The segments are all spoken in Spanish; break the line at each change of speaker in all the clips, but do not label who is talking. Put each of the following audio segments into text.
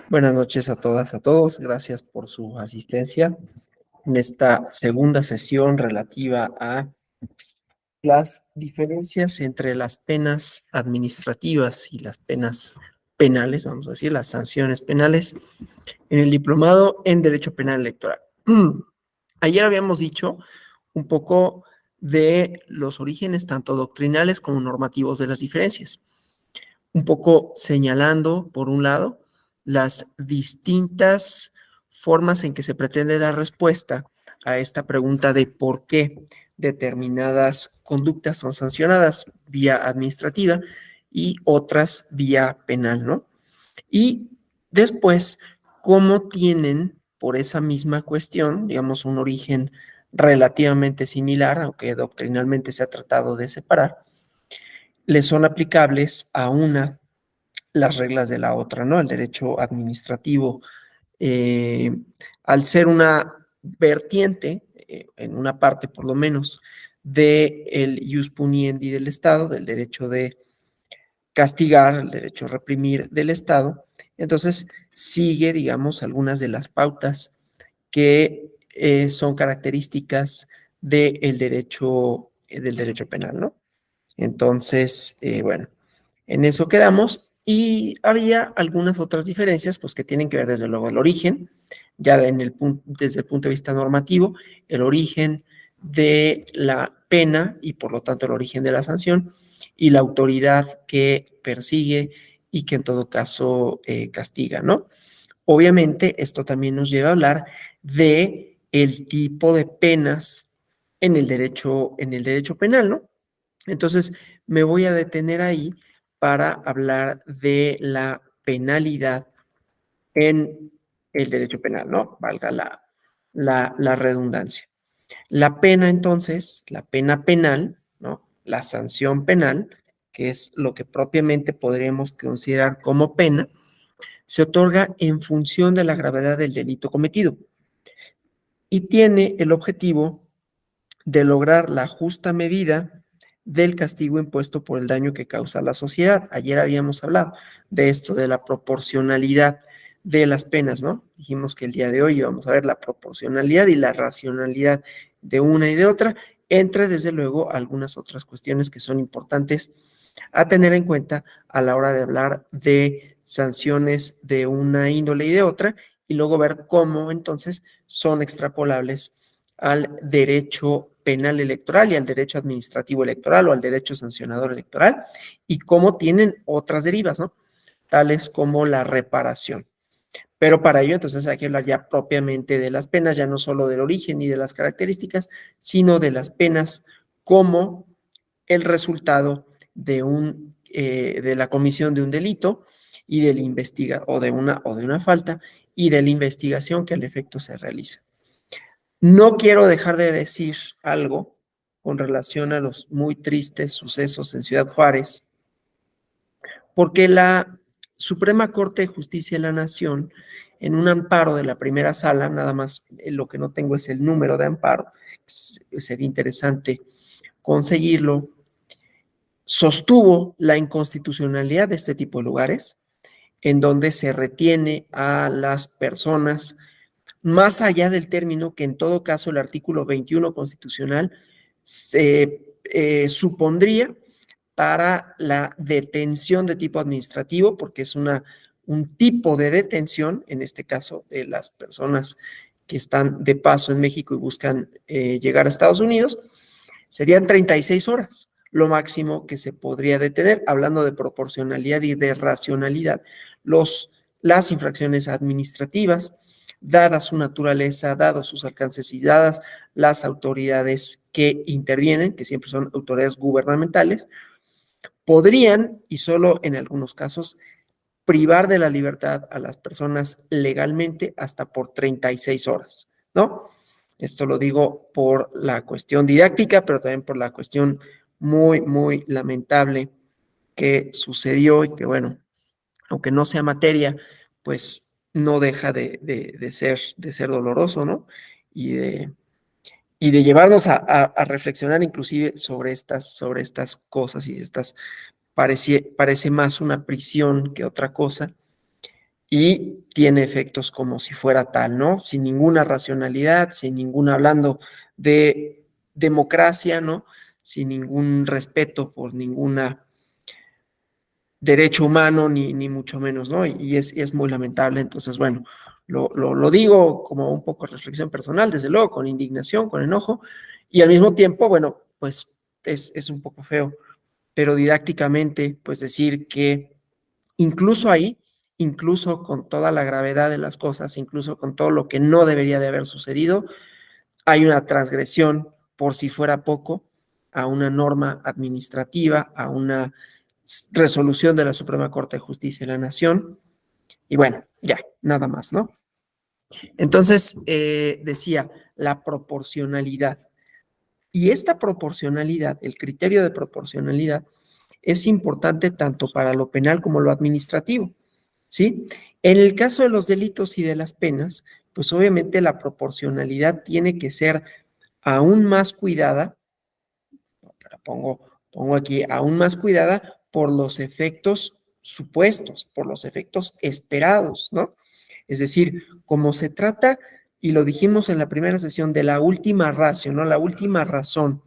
Buenas noches a todas, a todos. Gracias por su asistencia en esta segunda sesión relativa a las diferencias entre las penas administrativas y las penas penales, vamos a decir, las sanciones penales en el diplomado en Derecho Penal Electoral. Ayer habíamos dicho un poco de los orígenes tanto doctrinales como normativos de las diferencias, un poco señalando, por un lado, las distintas formas en que se pretende dar respuesta a esta pregunta de por qué determinadas conductas son sancionadas vía administrativa y otras vía penal, ¿no? Y después, cómo tienen por esa misma cuestión, digamos, un origen relativamente similar, aunque doctrinalmente se ha tratado de separar, le son aplicables a una las reglas de la otra, ¿no? El derecho administrativo, eh, al ser una vertiente, en una parte por lo menos, del ius puniendi del Estado, del derecho de castigar, el derecho a reprimir del Estado, entonces sigue, digamos, algunas de las pautas que son características del derecho penal, ¿no? Entonces, bueno, en eso quedamos y había algunas otras diferencias, pues que tienen que ver desde luego el origen, ya desde el punto de vista normativo, el origen de la pena y por lo tanto el origen de la sanción y la autoridad que persigue y que en todo caso castiga, ¿no? Obviamente esto también nos lleva a hablar de el tipo de penas en el derecho penal, ¿no? Entonces, me voy a detener ahí para hablar de la penalidad en el derecho penal, ¿no? Valga la redundancia. La pena, entonces, la pena penal, ¿no? La sanción penal, que es lo que propiamente podríamos considerar como pena, se otorga en función de la gravedad del delito cometido y tiene el objetivo de lograr la justa medida del castigo impuesto por el daño que causa a la sociedad. Ayer habíamos hablado de esto, de la proporcionalidad de las penas, ¿no? Dijimos que el día de hoy íbamos a ver la proporcionalidad y la racionalidad de una y de otra, entre desde luego algunas otras cuestiones que son importantes a tener en cuenta a la hora de hablar de sanciones de una índole y de otra, y luego ver cómo entonces son extrapolables al derecho penal electoral y al derecho administrativo electoral o al derecho sancionador electoral y cómo tienen otras derivas, ¿no? Tales como la reparación. Pero para ello, entonces, hay que hablar ya propiamente de las penas, ya no solo del origen y de las características, sino de las penas como el resultado de la comisión de un delito y de la o de una falta y de la investigación que al efecto se realiza. No quiero dejar de decir algo con relación a los muy tristes sucesos en Ciudad Juárez, porque la Suprema Corte de Justicia de la Nación, en un amparo de la primera sala, nada más lo que no tengo es el número de amparo, sería interesante conseguirlo, sostuvo la inconstitucionalidad de este tipo de lugares, en donde se retiene a las personas más allá del término que en todo caso el artículo 21 constitucional se supondría para la detención de tipo administrativo, porque es un tipo de detención, en este caso de las personas que están de paso en México y buscan llegar a Estados Unidos, serían 36 horas, lo máximo que se podría detener, hablando de proporcionalidad y de racionalidad. Las infracciones administrativas, dada su naturaleza, dados sus alcances y dadas las autoridades que intervienen, que siempre son autoridades gubernamentales, podrían, y solo en algunos casos, privar de la libertad a las personas legalmente hasta por 36 horas, ¿no? Esto lo digo por la cuestión didáctica, pero también por la cuestión muy, muy lamentable que sucedió y que, bueno, aunque no sea materia, pues no deja de ser doloroso, ¿no? Y de, y de llevarnos a reflexionar inclusive sobre estas cosas y parece más una prisión que otra cosa, y tiene efectos como si fuera tal, ¿no? Sin ninguna racionalidad, sin ninguna, hablando de democracia, ¿no? Sin ningún respeto por ninguna derecho humano, ni mucho menos, ¿no? Y es muy lamentable. Entonces, bueno, lo digo como un poco reflexión personal, desde luego, con indignación, con enojo, y al mismo tiempo, bueno, pues es un poco feo, pero didácticamente, pues decir que incluso ahí, incluso con toda la gravedad de las cosas, incluso con todo lo que no debería de haber sucedido, hay una transgresión, por si fuera poco, a una norma administrativa, a una resolución de la Suprema Corte de Justicia de la Nación. Y bueno, ya, nada más, ¿no? Entonces, decía, la proporcionalidad. Y esta proporcionalidad, el criterio de proporcionalidad, es importante tanto para lo penal como lo administrativo, ¿sí? En el caso de los delitos y de las penas, pues obviamente la proporcionalidad tiene que ser aún más cuidada, pero pongo aquí, aún más cuidada por los efectos supuestos, por los efectos esperados, ¿no? Es decir, como se trata, y lo dijimos en la primera sesión, de la última ratio, ¿no? La última razón,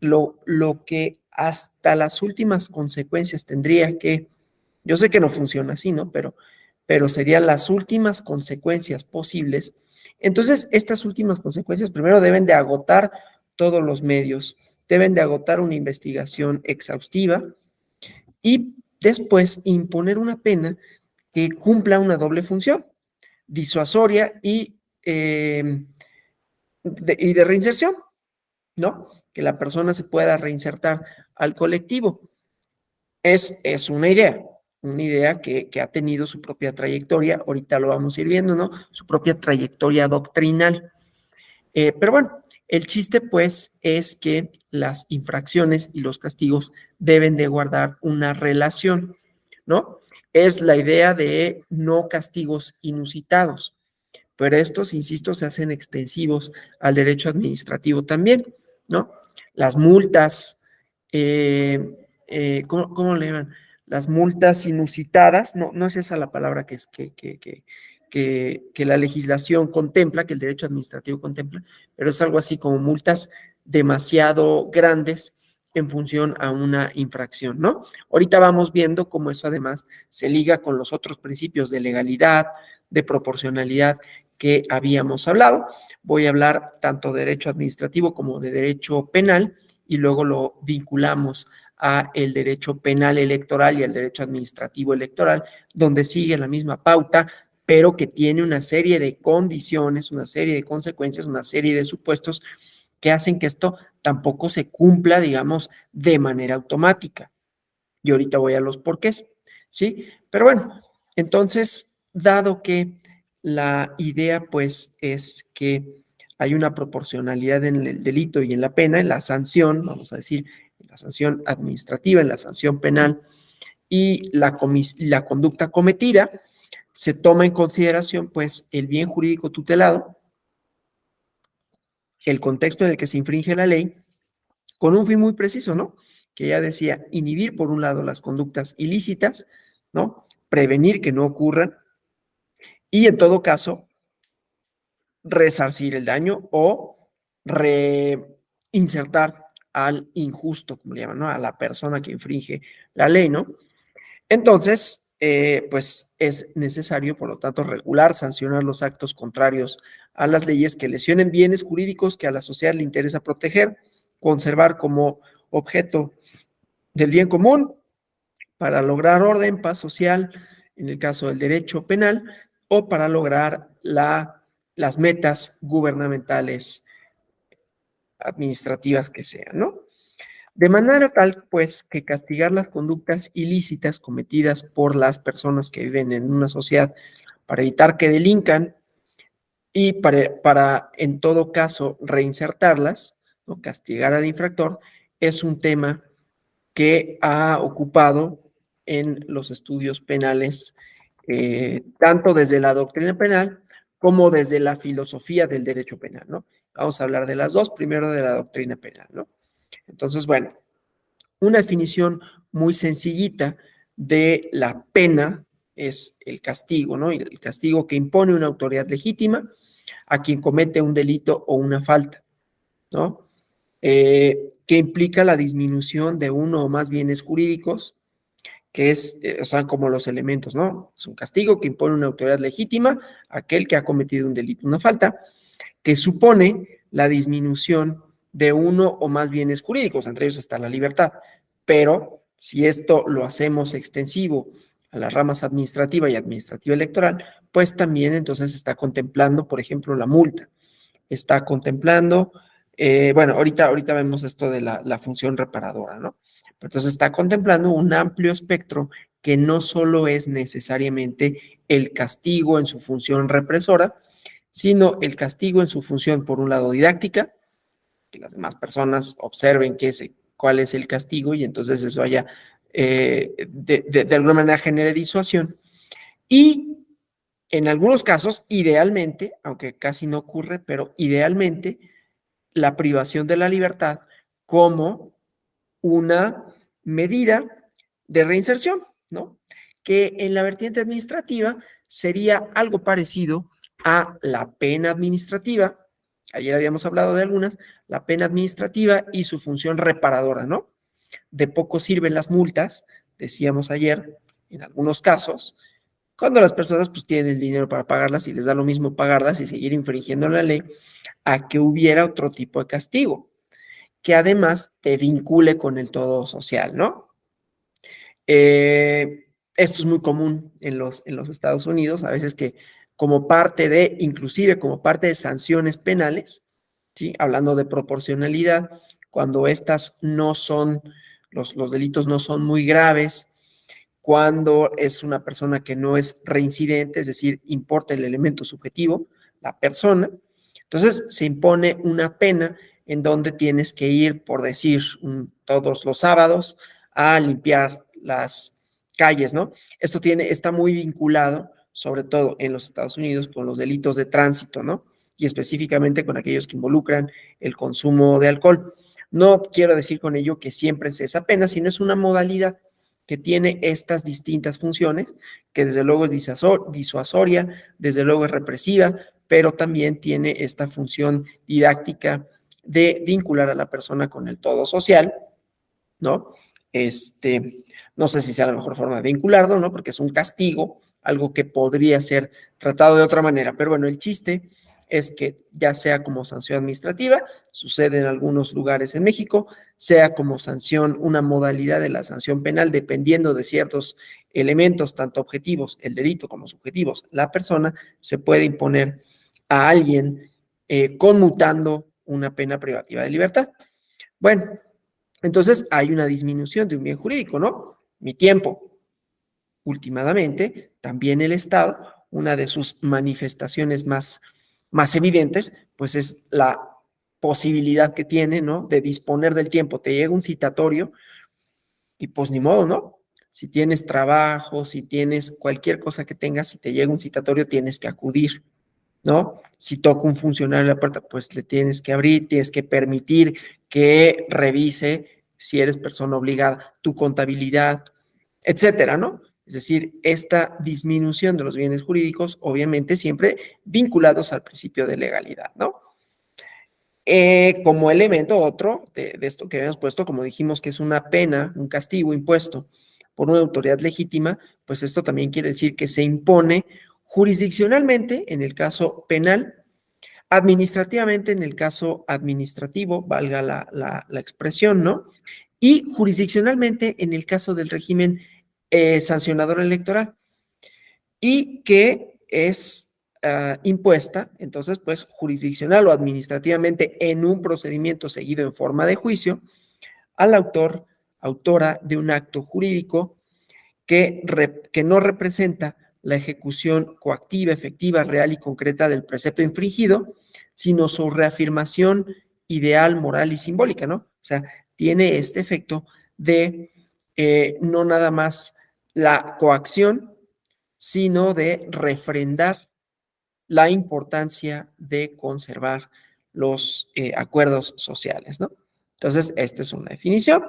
lo que hasta las últimas consecuencias tendría que, yo sé que no funciona así, ¿no? Pero serían las últimas consecuencias posibles. Entonces, estas últimas consecuencias primero deben de agotar todos los medios, deben de agotar una investigación exhaustiva y después imponer una pena que cumpla una doble función, disuasoria y de reinserción, ¿no? Que la persona se pueda reinsertar al colectivo. Es una idea que ha tenido su propia trayectoria, ahorita lo vamos a ir viendo, ¿no? Su propia trayectoria doctrinal. Pero bueno, el chiste pues es que las infracciones y los castigos deben de guardar una relación, ¿no? Es la idea de no castigos inusitados, pero estos, insisto, se hacen extensivos al derecho administrativo también, ¿no? Las multas, ¿cómo le llaman? Las multas inusitadas, no es esa la palabra que la legislación contempla, que el derecho administrativo contempla, pero es algo así como multas demasiado grandes en función a una infracción, ¿no? Ahorita vamos viendo cómo eso además se liga con los otros principios de legalidad, de proporcionalidad que habíamos hablado. Voy a hablar tanto de derecho administrativo como de derecho penal y luego lo vinculamos a el derecho penal electoral y el derecho administrativo electoral, donde sigue la misma pauta, pero que tiene una serie de condiciones, una serie de consecuencias, una serie de supuestos que hacen que esto tampoco se cumpla, digamos, de manera automática. Y ahorita voy a los porqués, ¿sí? Pero bueno, entonces, dado que la idea, pues, es que hay una proporcionalidad en el delito y en la pena, en la sanción, vamos a decir, en la sanción administrativa, en la sanción penal y la conducta cometida, se toma en consideración, pues, el bien jurídico tutelado, el contexto en el que se infringe la ley, con un fin muy preciso, ¿no? Que ya decía, inhibir por un lado las conductas ilícitas, ¿no? Prevenir que no ocurran y en todo caso resarcir el daño o reinsertar al injusto, como le llaman, ¿no? A la persona que infringe la ley, ¿no? Entonces, pues es necesario, por lo tanto, regular, sancionar los actos contrarios a las leyes que lesionen bienes jurídicos que a la sociedad le interesa proteger, conservar como objeto del bien común para lograr orden, paz social, en el caso del derecho penal, o para lograr las metas gubernamentales administrativas que sean, ¿no? De manera tal, pues, que castigar las conductas ilícitas cometidas por las personas que viven en una sociedad para evitar que delincan y en todo caso, reinsertarlas, ¿no? Castigar al infractor, es un tema que ha ocupado en los estudios penales, tanto desde la doctrina penal como desde la filosofía del derecho penal, ¿no? Vamos a hablar de las dos, primero de la doctrina penal, ¿no? Entonces, bueno, una definición muy sencillita de la pena, es el castigo, ¿no? Y el castigo que impone una autoridad legítima a quien comete un delito o una falta, ¿no? Que implica la disminución de uno o más bienes jurídicos, que es, o sea, como los elementos, ¿no? Es un castigo que impone una autoridad legítima a aquel que ha cometido un delito, una falta, que supone la disminución de uno o más bienes jurídicos, entre ellos está la libertad. Pero si esto lo hacemos extensivo a las ramas administrativa y administrativa electoral, pues también entonces está contemplando, por ejemplo, la multa. Está contemplando, bueno, ahorita vemos esto de la función reparadora, ¿no? Entonces está contemplando un amplio espectro que no solo es necesariamente el castigo en su función represora, sino el castigo en su función, por un lado, didáctica, que las demás personas observen cuál es el castigo y entonces eso haya, de alguna manera genere disuasión. Y en algunos casos, idealmente, aunque casi no ocurre, pero idealmente, la privación de la libertad como una medida de reinserción, ¿no? Que en la vertiente administrativa sería algo parecido a la pena administrativa. Ayer habíamos hablado de algunas, la pena administrativa y su función reparadora, ¿no? De poco sirven las multas, decíamos ayer, en algunos casos, cuando las personas pues tienen el dinero para pagarlas y les da lo mismo pagarlas y seguir infringiendo la ley, a que hubiera otro tipo de castigo, que además te vincule con el todo social, ¿no? Esto es muy común en los Estados Unidos, a veces que como parte de, inclusive como parte de sanciones penales, ¿sí? Hablando de proporcionalidad, cuando estas no son, los delitos no son muy graves, cuando es una persona que no es reincidente, es decir, importa el elemento subjetivo, la persona, entonces se impone una pena en donde tienes que ir, por decir, todos los sábados a limpiar las calles, ¿no? Esto está muy vinculado, sobre todo en los Estados Unidos, con los delitos de tránsito, ¿no? Y específicamente con aquellos que involucran el consumo de alcohol. No quiero decir con ello que siempre es esa pena, sino es una modalidad que tiene estas distintas funciones, que desde luego es disuasoria, desde luego es represiva, pero también tiene esta función didáctica de vincular a la persona con el todo social, ¿no? No sé si sea la mejor forma de vincularlo, ¿no? Porque es un castigo, algo que podría ser tratado de otra manera, pero bueno, el chiste es que ya sea como sanción administrativa, sucede en algunos lugares en México, sea como sanción, una modalidad de la sanción penal, dependiendo de ciertos elementos, tanto objetivos, el delito, como subjetivos, la persona, se puede imponer a alguien conmutando una pena privativa de libertad. Bueno, entonces hay una disminución de un bien jurídico, ¿no? Mi tiempo. Últimamente, también el Estado, una de sus manifestaciones más evidentes, pues es la posibilidad que tiene, ¿no? De disponer del tiempo. Te llega un citatorio y pues ni modo, ¿no? Si tienes trabajo, si tienes cualquier cosa que tengas, si te llega un citatorio, tienes que acudir, ¿no? Si toca un funcionario en la puerta, pues le tienes que abrir, tienes que permitir que revise, si eres persona obligada, tu contabilidad, etcétera, ¿no? Es decir, esta disminución de los bienes jurídicos, obviamente siempre vinculados al principio de legalidad, ¿no? Como elemento otro de esto que habíamos puesto, como dijimos que es una pena, un castigo impuesto por una autoridad legítima, pues esto también quiere decir que se impone jurisdiccionalmente en el caso penal, administrativamente en el caso administrativo, valga la expresión, ¿no? Y jurisdiccionalmente en el caso del régimen sancionador electoral y que es impuesta, entonces, pues jurisdiccional o administrativamente en un procedimiento seguido en forma de juicio al autora de un acto jurídico que no representa la ejecución coactiva, efectiva, real y concreta del precepto infringido, sino su reafirmación ideal, moral y simbólica, ¿no? O sea, tiene este efecto de no nada más la coacción, sino de refrendar la importancia de conservar los acuerdos sociales, ¿no? Entonces, esta es una definición.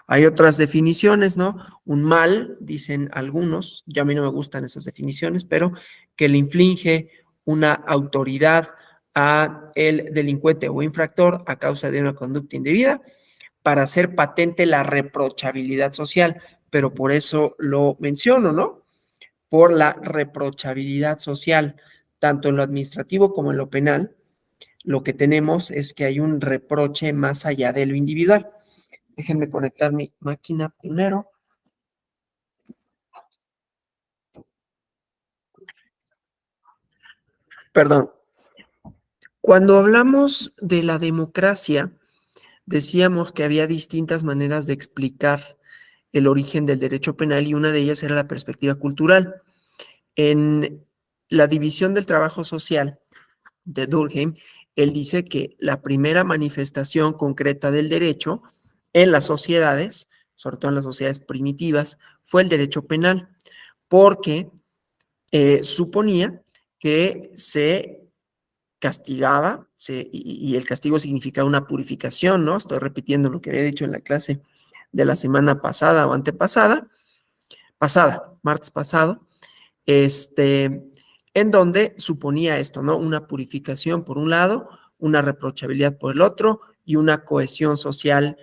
Hay otras definiciones, ¿no? Un mal, dicen algunos, yo a mí no me gustan esas definiciones, pero que le inflige una autoridad a el delincuente o infractor a causa de una conducta indebida para hacer patente la reprochabilidad social, pero por eso lo menciono, ¿no? Por la reprochabilidad social, tanto en lo administrativo como en lo penal, lo que tenemos es que hay un reproche más allá de lo individual. Déjenme conectar mi máquina primero. Perdón. Cuando hablamos de la democracia, decíamos que había distintas maneras de explicar el origen del derecho penal y una de ellas era la perspectiva cultural. En la división del trabajo social de Durkheim, él dice que la primera manifestación concreta del derecho en las sociedades, sobre todo en las sociedades primitivas, fue el derecho penal, porque suponía que se castigaba y el castigo significaba una purificación, ¿no? Estoy repitiendo lo que había dicho en la clase de la semana pasada o antepasada, martes pasado, en donde suponía esto, ¿no? Una purificación por un lado, una reprochabilidad por el otro y una cohesión social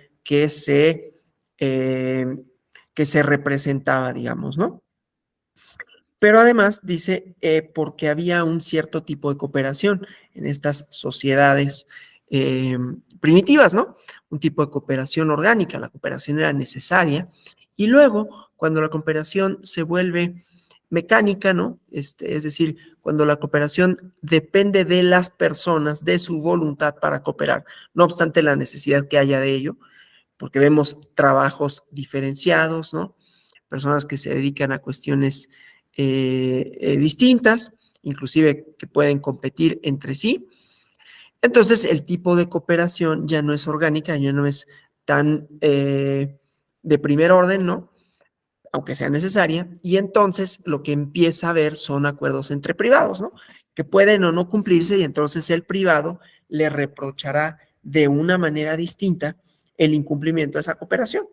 eh, que se representaba, digamos, ¿no? Pero además dice, porque había un cierto tipo de cooperación en estas sociedades primitivas, ¿no? Un tipo de cooperación orgánica, la cooperación era necesaria. Y luego, cuando la cooperación se vuelve mecánica, ¿no? Es decir, cuando la cooperación depende de las personas, de su voluntad para cooperar, no obstante la necesidad que haya de ello, porque vemos trabajos diferenciados, ¿no? Personas que se dedican a cuestiones distintas, inclusive que pueden competir entre sí. Entonces, el tipo de cooperación ya no es orgánica, ya no es tan de primer orden, ¿no? Aunque sea necesaria, y entonces lo que empieza a haber son acuerdos entre privados, ¿no? Que pueden o no cumplirse y entonces el privado le reprochará de una manera distinta el incumplimiento de esa cooperación.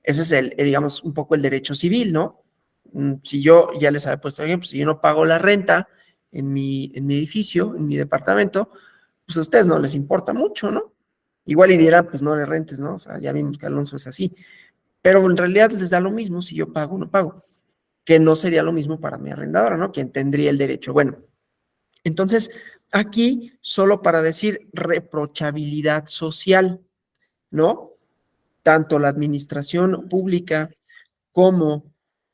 Ese es digamos, un poco el derecho civil, ¿no? Si yo, ya les había puesto ejemplo, si yo no pago la renta en mi edificio, en mi departamento, pues a ustedes no les importa mucho, ¿no? Igual y dirán, pues no le rentes, ¿no? O sea, ya vimos que Alonso es así. Pero en realidad les da lo mismo si yo pago o no pago, que no sería lo mismo para mi arrendadora, ¿no? Quien tendría el derecho. Bueno, entonces, aquí solo para decir reprochabilidad social, ¿no? Tanto la administración pública como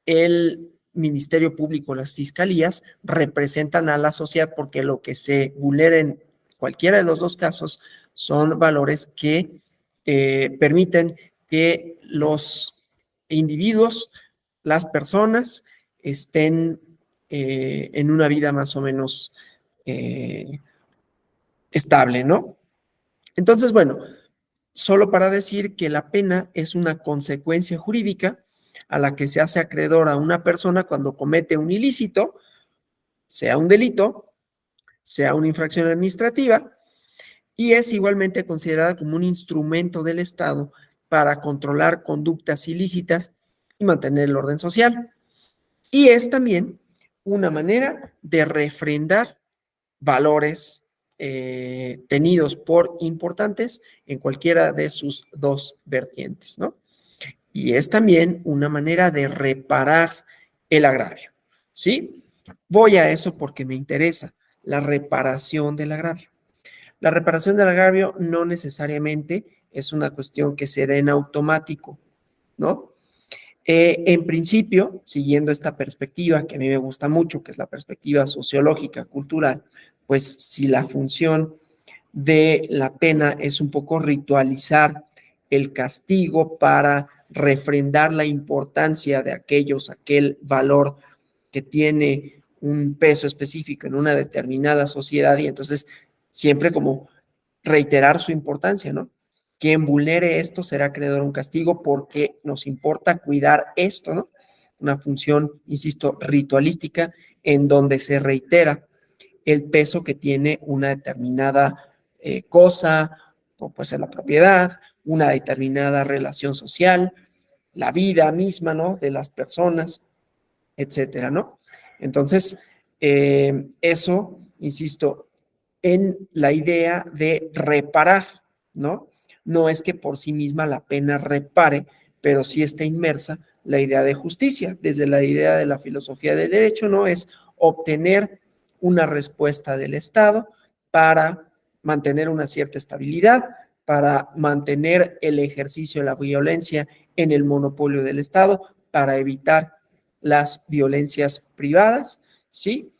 el Ministerio Público, las fiscalías, representan a la sociedad porque lo que se vulnera en cualquiera de los dos casos son valores que permiten que los individuos, las personas, estén en una vida más o menos eh, estable, ¿no? Entonces, bueno, solo para decir que la pena es una consecuencia jurídica a la que se hace acreedor a una persona cuando comete un ilícito, sea un delito, sea una infracción administrativa, y es igualmente considerada como un instrumento del Estado para controlar conductas ilícitas y mantener el orden social. Y es también una manera de refrendar valores tenidos por importantes en cualquiera de sus dos vertientes, ¿no? Y es también una manera de reparar el agravio, ¿sí? Voy a eso porque me interesa, la reparación del agravio. La reparación del agravio no necesariamente es una cuestión que se dé en automático, ¿no? En principio, siguiendo esta perspectiva que a mí me gusta mucho, que es la perspectiva sociológica, cultural, pues si la función de la pena es un poco ritualizar el castigo para refrendar la importancia de aquel valor que tiene un peso específico en una determinada sociedad y entonces siempre como reiterar su importancia, ¿no? Quien vulnere esto será acreedor a un castigo porque nos importa cuidar esto, ¿no? Una función, insisto, ritualística en donde se reitera el peso que tiene una determinada cosa, como puede ser la propiedad, una determinada relación social, la vida misma, ¿no? De las personas, etcétera, ¿no? Entonces, eso, insisto, en la idea de reparar, ¿no? No es que por sí misma la pena repare, pero sí está inmersa la idea de justicia. Desde la idea de la filosofía del derecho, ¿no? Es obtener una respuesta del Estado para mantener una cierta estabilidad, para mantener el ejercicio de la violencia en el monopolio del Estado, para evitar las violencias privadas, ¿sí?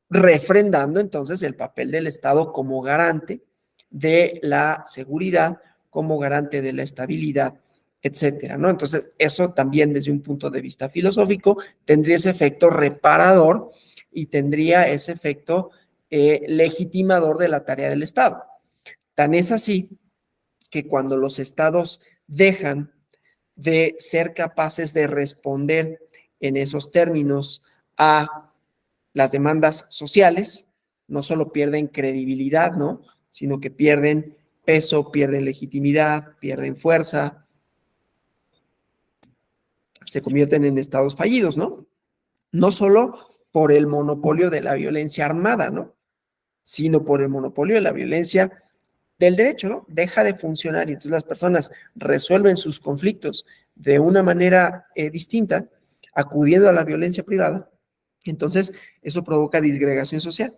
Refrendando entonces el papel del Estado como garante de la seguridad, como garante de la estabilidad, etcétera, ¿no? Entonces, eso también desde un punto de vista filosófico tendría ese efecto reparador y tendría ese efecto legitimador de la tarea del Estado. Tan es así que cuando los estados dejan de ser capaces de responder en esos términos a las demandas sociales, no solo pierden credibilidad, ¿no? Sino que pierden peso, pierden legitimidad, pierden fuerza, se convierten en estados fallidos, ¿no? No solo por el monopolio de la violencia armada, ¿no? Sino por el monopolio de la violencia del derecho, ¿no? Deja de funcionar y entonces las personas resuelven sus conflictos de una manera distinta, acudiendo a la violencia privada. Entonces, eso provoca disgregación social,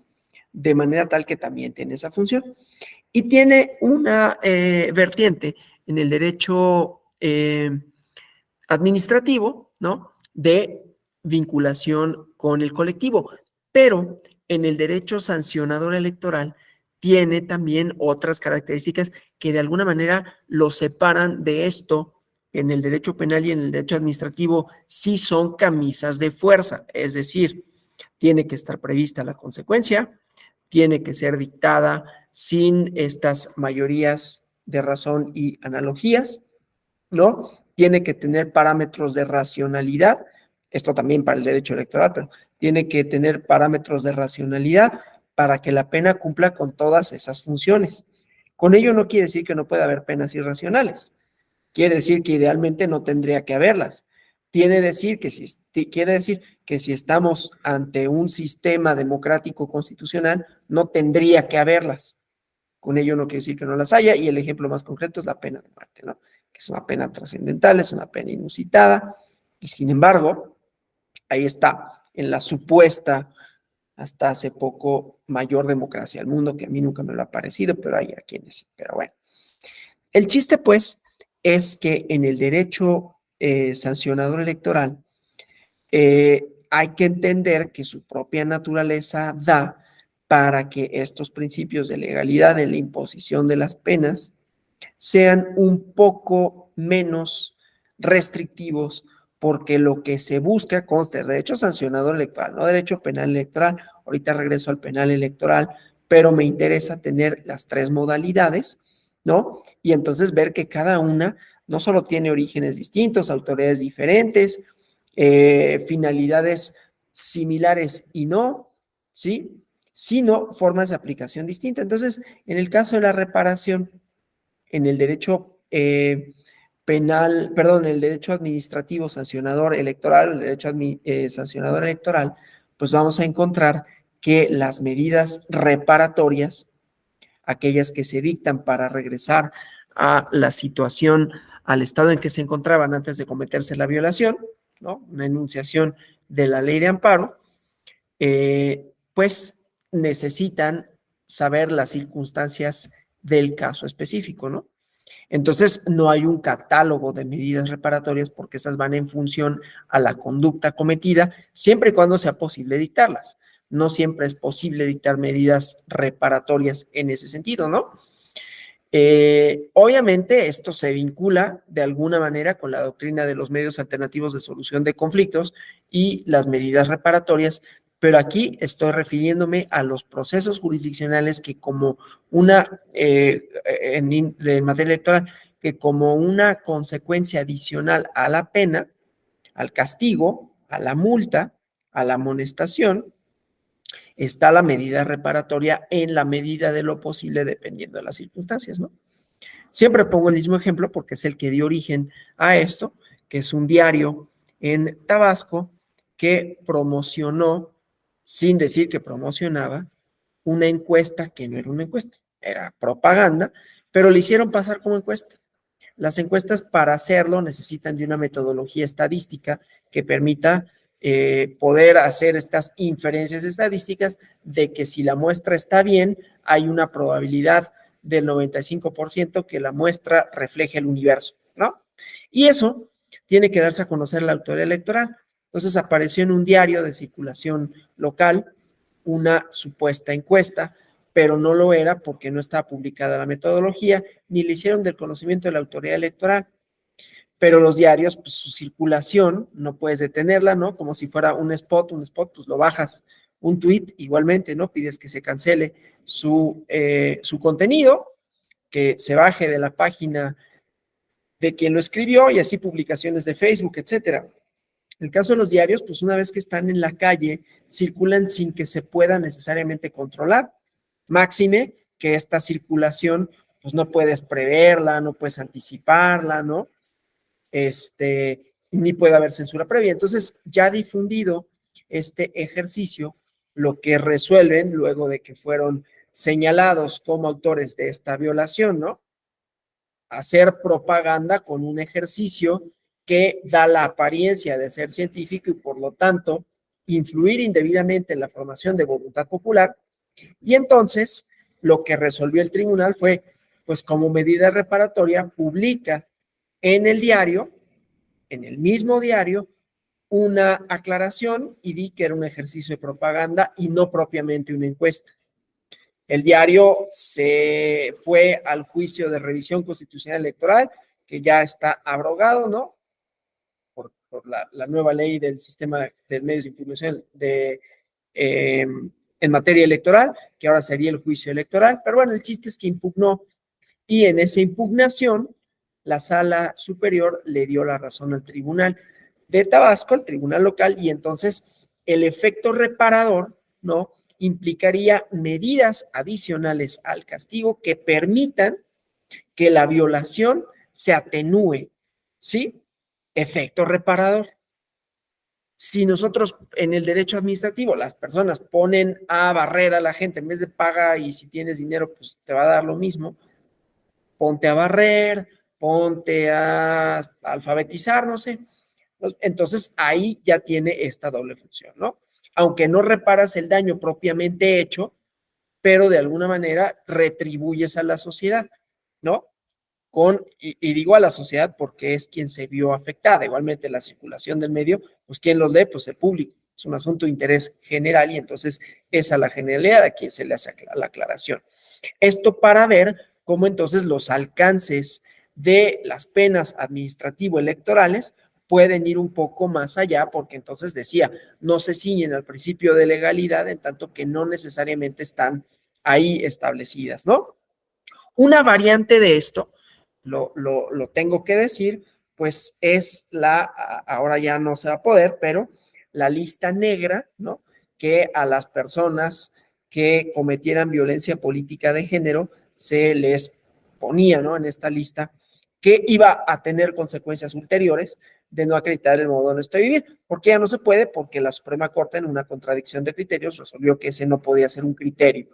de manera tal que también tiene esa función. Y tiene una vertiente en el derecho administrativo, ¿no? De vinculación con el colectivo, pero en el derecho sancionador electoral tiene también otras características que de alguna manera lo separan de esto. En el derecho penal y en el derecho administrativo sí son camisas de fuerza, es decir, tiene que estar prevista la consecuencia, tiene que ser dictada sin estas mayorías de razón y analogías, ¿no? Tiene que tener parámetros de racionalidad, esto también para el derecho electoral, pero tiene que tener parámetros de racionalidad para que la pena cumpla con todas esas funciones. Con ello no quiere decir que no pueda haber penas irracionales, quiere decir que idealmente no tendría que haberlas. Quiere decir que si estamos ante un sistema democrático constitucional, no tendría que haberlas. Con ello no quiere decir que no las haya, y el ejemplo más concreto es la pena de muerte, ¿no? Que es una pena trascendental, es una pena inusitada, y sin embargo, ahí está, en la supuesta, hasta hace poco, mayor democracia del mundo, que a mí nunca me lo ha parecido, pero hay a quienes sí. Pero bueno, el chiste, pues, es que en el derecho sancionador electoral hay que entender que su propia naturaleza da para que estos principios de legalidad en la imposición de las penas sean un poco menos restrictivos, porque lo que se busca consta de derecho sancionador electoral, no derecho penal electoral. Ahorita regreso al penal electoral, pero me interesa tener las tres modalidades, ¿no? Y entonces ver que cada una no solo tiene orígenes distintos, autoridades diferentes, finalidades similares y no, ¿sí? Sino formas de aplicación distintas. Entonces, en el caso de la reparación, en el derecho penal, perdón, el derecho administrativo sancionador electoral, el derecho sancionador electoral, pues vamos a encontrar que las medidas reparatorias, aquellas que se dictan para regresar a la situación, al estado en que se encontraban antes de cometerse la violación, ¿no? Una enunciación de la ley de amparo, pues necesitan saber las circunstancias del caso específico, ¿no? Entonces, no hay un catálogo de medidas reparatorias porque esas van en función a la conducta cometida, siempre y cuando sea posible dictarlas. No siempre es posible dictar medidas reparatorias en ese sentido, ¿no? Obviamente, esto se vincula de alguna manera con la doctrina de los medios alternativos de solución de conflictos y las medidas reparatorias, pero aquí estoy refiriéndome a los procesos jurisdiccionales que como una, en materia electoral, que como una consecuencia adicional a la pena, al castigo, a la multa, a la amonestación, está la medida reparatoria en la medida de lo posible dependiendo de las circunstancias, ¿no? Siempre pongo el mismo ejemplo porque es el que dio origen a esto, que es un diario en Tabasco que promocionó, sin decir que promocionaba, una encuesta que no era una encuesta, era propaganda, pero le hicieron pasar como encuesta. Las encuestas para hacerlo necesitan de una metodología estadística que permita poder hacer estas inferencias estadísticas de que si la muestra está bien, hay una probabilidad del 95% que la muestra refleje el universo, ¿no? Y eso tiene que darse a conocer a la autoridad electoral. Entonces apareció en un diario de circulación local una supuesta encuesta, pero no lo era porque no estaba publicada la metodología, ni le hicieron del conocimiento de la autoridad electoral. Pero los diarios, pues su circulación, no puedes detenerla, ¿no? Como si fuera un spot, pues lo bajas. Un tweet, igualmente, ¿no? Pides que se cancele su contenido, que se baje de la página de quien lo escribió y así publicaciones de Facebook, etcétera. En el caso de los diarios, pues una vez que están en la calle, circulan sin que se pueda necesariamente controlar. Máxime que esta circulación, pues no puedes preverla, no puedes anticiparla, ¿no? Ni puede haber censura previa. Entonces, ya difundido este ejercicio, lo que resuelven luego de que fueron señalados como autores de esta violación, ¿no? Hacer propaganda con un ejercicio que da la apariencia de ser científico y por lo tanto influir indebidamente en la formación de voluntad popular. Y entonces lo que resolvió el tribunal fue, pues como medida reparatoria, publica en el diario, en el mismo diario, una aclaración y di que era un ejercicio de propaganda y no propiamente una encuesta. El diario se fue al juicio de revisión constitucional electoral, que ya está abrogado, ¿no? Por la nueva ley del sistema de medios de impugnación en materia electoral, que ahora sería el juicio electoral. Pero bueno, el chiste es que impugnó y en esa impugnación la sala superior le dio la razón al tribunal de Tabasco, al tribunal local, y entonces el efecto reparador, ¿no? Implicaría medidas adicionales al castigo que permitan que la violación se atenúe, ¿sí? Efecto reparador. Si nosotros en el derecho administrativo las personas ponen a barrer a la gente en vez de paga y si tienes dinero pues te va a dar lo mismo, ponte a barrer, ponte a alfabetizar, no sé. Entonces ahí ya tiene esta doble función, ¿no? Aunque no reparas el daño propiamente hecho, pero de alguna manera retribuyes a la sociedad, ¿no? Y digo a la sociedad porque es quien se vio afectada. Igualmente la circulación del medio, pues ¿quién los lee? Pues el público. Es un asunto de interés general y entonces es a la generalidad a quien se le hace la aclaración. Esto para ver cómo entonces los alcances de las penas administrativo-electorales pueden ir un poco más allá, porque entonces decía, no se ciñen al principio de legalidad en tanto que no necesariamente están ahí establecidas, ¿no? Una variante de esto, lo tengo que decir, pues es ahora ya no se va a poder, pero la lista negra, ¿no? Que a las personas que cometieran violencia política de género se les ponía, ¿no? En esta lista que iba a tener consecuencias ulteriores de no acreditar el modo honesto de vivir. ¿Por qué ya no se puede? Porque la Suprema Corte en una contradicción de criterios resolvió que ese no podía ser un criterio,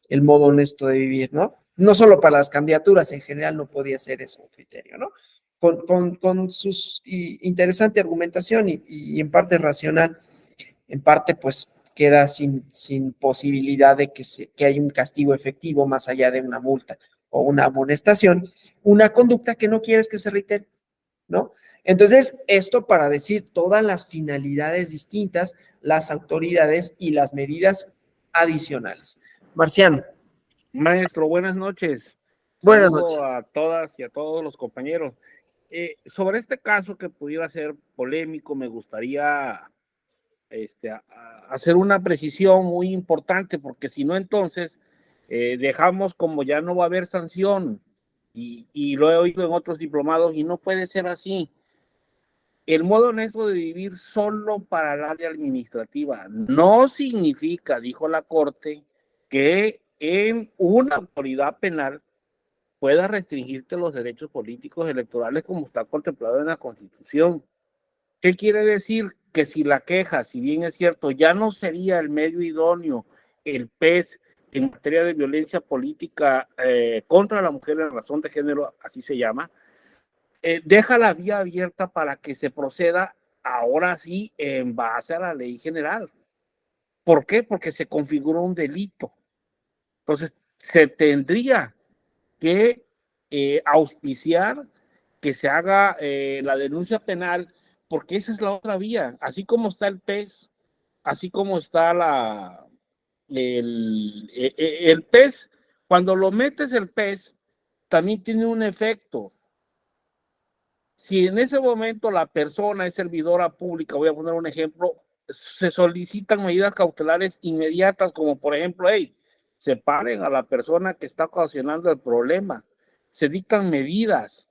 el modo honesto de vivir, ¿no? No solo para las candidaturas, en general no podía ser eso un criterio, ¿no? Con sus interesante argumentación y en parte racional, en parte pues queda sin posibilidad de que haya un castigo efectivo más allá de una multa o una amonestación, una conducta que no quieres que se reitere, ¿no? Entonces, esto para decir todas las finalidades distintas, las autoridades y las medidas adicionales. Marciano.
Maestro, buenas noches.
Buenas noches.
Saludo a todas y a todos los compañeros. Sobre este caso que pudiera ser polémico, me gustaría hacer una precisión muy importante, porque si no, entonces dejamos como ya no va a haber sanción, y lo he oído en otros diplomados, y no puede ser así. El modo honesto de vivir solo para el área administrativa no significa, dijo la Corte, que en una autoridad penal pueda restringirte los derechos políticos electorales como está contemplado en la Constitución. ¿Qué quiere decir? Que si la queja, si bien es cierto, ya no sería el medio idóneo, el PES, en materia de violencia política contra la mujer en razón de género, así se llama, deja la vía abierta para que se proceda ahora sí en base a la ley general. ¿Por qué? Porque se configura un delito. Entonces, se tendría que auspiciar que se haga la denuncia penal, porque esa es la otra vía. Así como está el PES, así como está el PES, cuando lo metes el PES, también tiene un efecto. Si en ese momento la persona es servidora pública, voy a poner un ejemplo, se solicitan medidas cautelares inmediatas, como por ejemplo, hey, separen a la persona que está ocasionando el problema, se dictan medidas.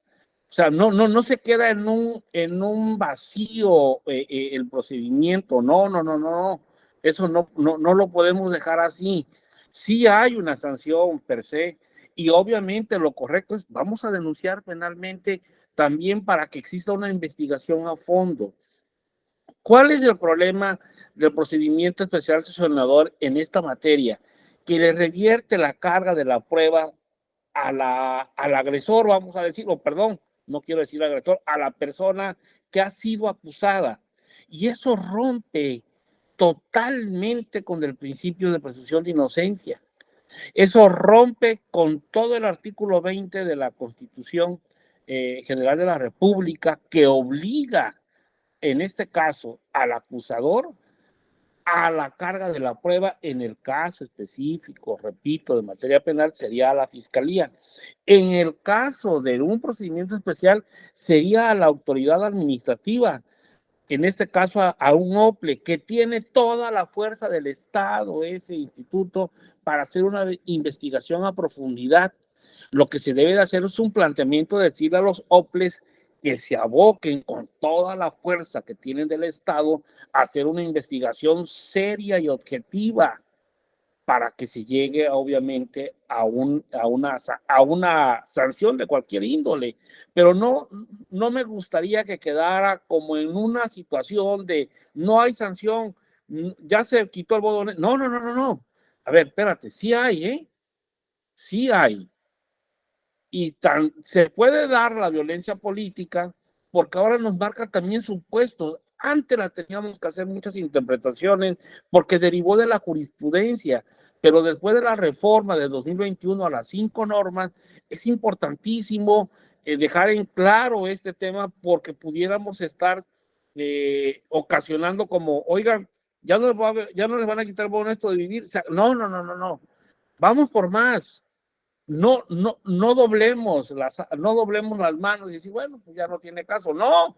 O sea, no se queda en un vacío el procedimiento. No. Eso no lo podemos dejar así. Sí hay una sanción per se, y obviamente lo correcto es, vamos a denunciar penalmente también para que exista una investigación a fondo. ¿Cuál es el problema del procedimiento especial sancionador en esta materia? Que le revierte la carga de la prueba al agresor, vamos a decirlo, perdón, no quiero decir agresor, a la persona que ha sido acusada. Y eso rompe totalmente con el principio de presunción de inocencia. Eso rompe con todo el artículo 20 de la Constitución General de la República, que obliga, en este caso, al acusador a la carga de la prueba. En el caso específico, repito, de materia penal, sería a la Fiscalía. En el caso de un procedimiento especial, sería a la autoridad administrativa, en este caso a un OPLE, que tiene toda la fuerza del Estado, ese instituto, para hacer una investigación a profundidad. Lo que se debe de hacer es un planteamiento de decirle a los OPLES que se aboquen con toda la fuerza que tienen del Estado a hacer una investigación seria y objetiva, para que se llegue obviamente a una sanción de cualquier índole. Pero no me gustaría que quedara como en una situación de no hay sanción, ya se quitó el bodón. No. A ver, espérate, sí hay, sí hay. Y se puede dar la violencia política porque ahora nos marca también supuestos. Antes la teníamos que hacer muchas interpretaciones porque derivó de la jurisprudencia, pero después de la reforma de 2021 a las 5 normas, es importantísimo dejar en claro este tema, porque pudiéramos estar ocasionando como, oigan, ya no les van a quitar el bono esto de vivir. O sea, no. Vamos por más. No doblemos las manos y decir, bueno, pues ya no tiene caso. No,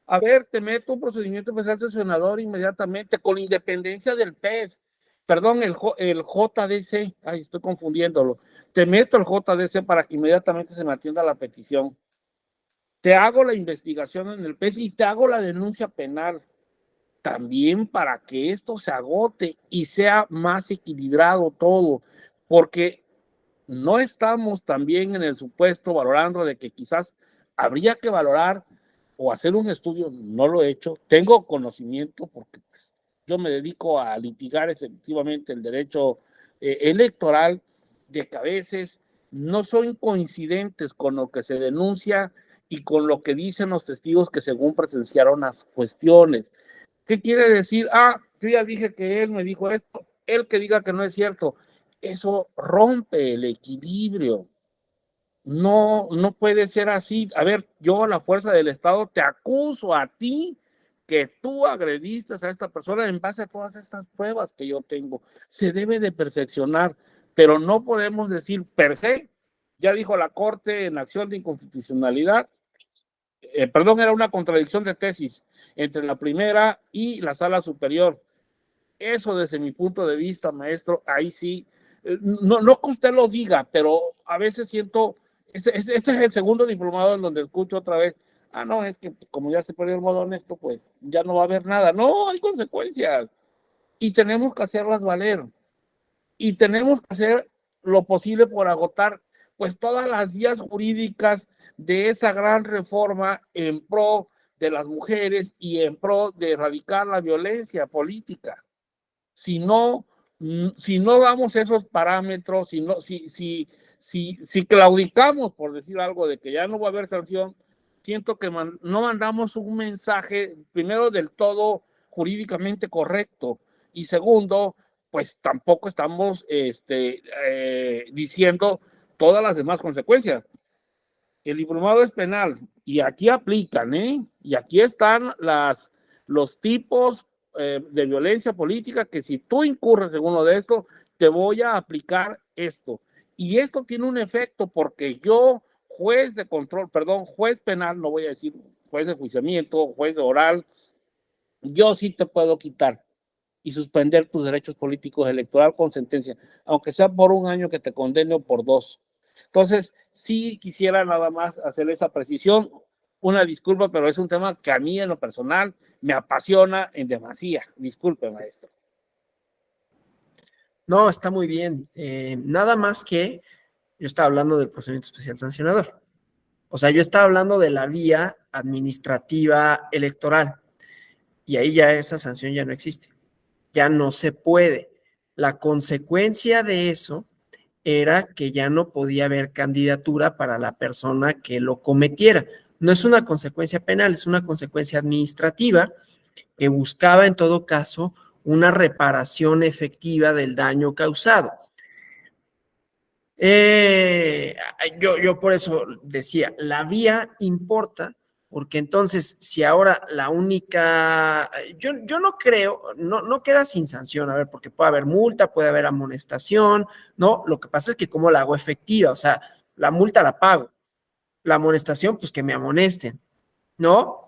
a ver, te meto un procedimiento especial sancionador inmediatamente, con independencia del PES. Perdón, el JDC, ay, estoy confundiéndolo. Te meto el JDC para que inmediatamente se me atienda la petición. Te hago la investigación en el PES y te hago la denuncia penal. También para que esto se agote y sea más equilibrado todo, porque no estamos también en el supuesto valorando de que quizás habría que valorar o hacer un estudio. No lo he hecho, tengo conocimiento porque pues, yo me dedico a litigar efectivamente el derecho electoral, de que a veces no son coincidentes con lo que se denuncia y con lo que dicen los testigos que según presenciaron las cuestiones. ¿Qué quiere decir? Yo ya dije que él me dijo esto, él que diga que no es cierto. Eso rompe el equilibrio. No puede ser así. A ver, yo, a la fuerza del Estado, te acuso a ti que tú agrediste a esta persona en base a todas estas pruebas que yo tengo. Se debe de perfeccionar, pero no podemos decir per se. Ya dijo la Corte en acción de inconstitucionalidad, perdón, era una contradicción de tesis entre la primera y la sala superior. Eso, desde mi punto de vista, maestro, ahí sí, no que usted lo diga, pero a veces siento, este es el segundo diplomado en donde escucho otra vez, no, es que como ya se perdió el modo honesto, pues ya no va a haber nada. No, hay consecuencias y tenemos que hacerlas valer, y tenemos que hacer lo posible por agotar, pues todas las vías jurídicas de esa gran reforma en pro de las mujeres y en pro de erradicar la violencia política. Si no damos esos parámetros, si claudicamos, por decir algo, de que ya no va a haber sanción, siento que no mandamos un mensaje, primero, del todo jurídicamente correcto, y segundo, pues tampoco estamos diciendo todas las demás consecuencias. El diplomado es penal, y aquí aplican, y aquí están los tipos de violencia política, que si tú incurres en uno de estos, te voy a aplicar esto. Y esto tiene un efecto, porque yo, juez de control, perdón, juez penal, no voy a decir juez de enjuiciamiento, juez de oral, yo sí te puedo quitar y suspender tus derechos políticos electoral con sentencia, aunque sea por 1 año que te condene o por 2. Entonces, sí quisiera nada más hacer esa precisión. Una disculpa, pero es un tema que a mí en lo personal me apasiona en demasía. Disculpe, maestro.
No, está muy bien. Nada más que yo estaba hablando del procedimiento especial sancionador. O sea, yo estaba hablando de la vía administrativa electoral y ahí ya esa sanción ya no existe. Ya no se puede. La consecuencia de eso era que ya no podía haber candidatura para la persona que lo cometiera. No es una consecuencia penal, es una consecuencia administrativa que buscaba en todo caso una reparación efectiva del daño causado. Yo por eso decía, la vía importa, porque entonces si ahora la única, yo no creo, no queda sin sanción, a ver, porque puede haber multa, puede haber amonestación, ¿no? Lo que pasa es que cómo la hago efectiva, o sea, la multa la pago, la amonestación, pues que me amonesten, ¿no?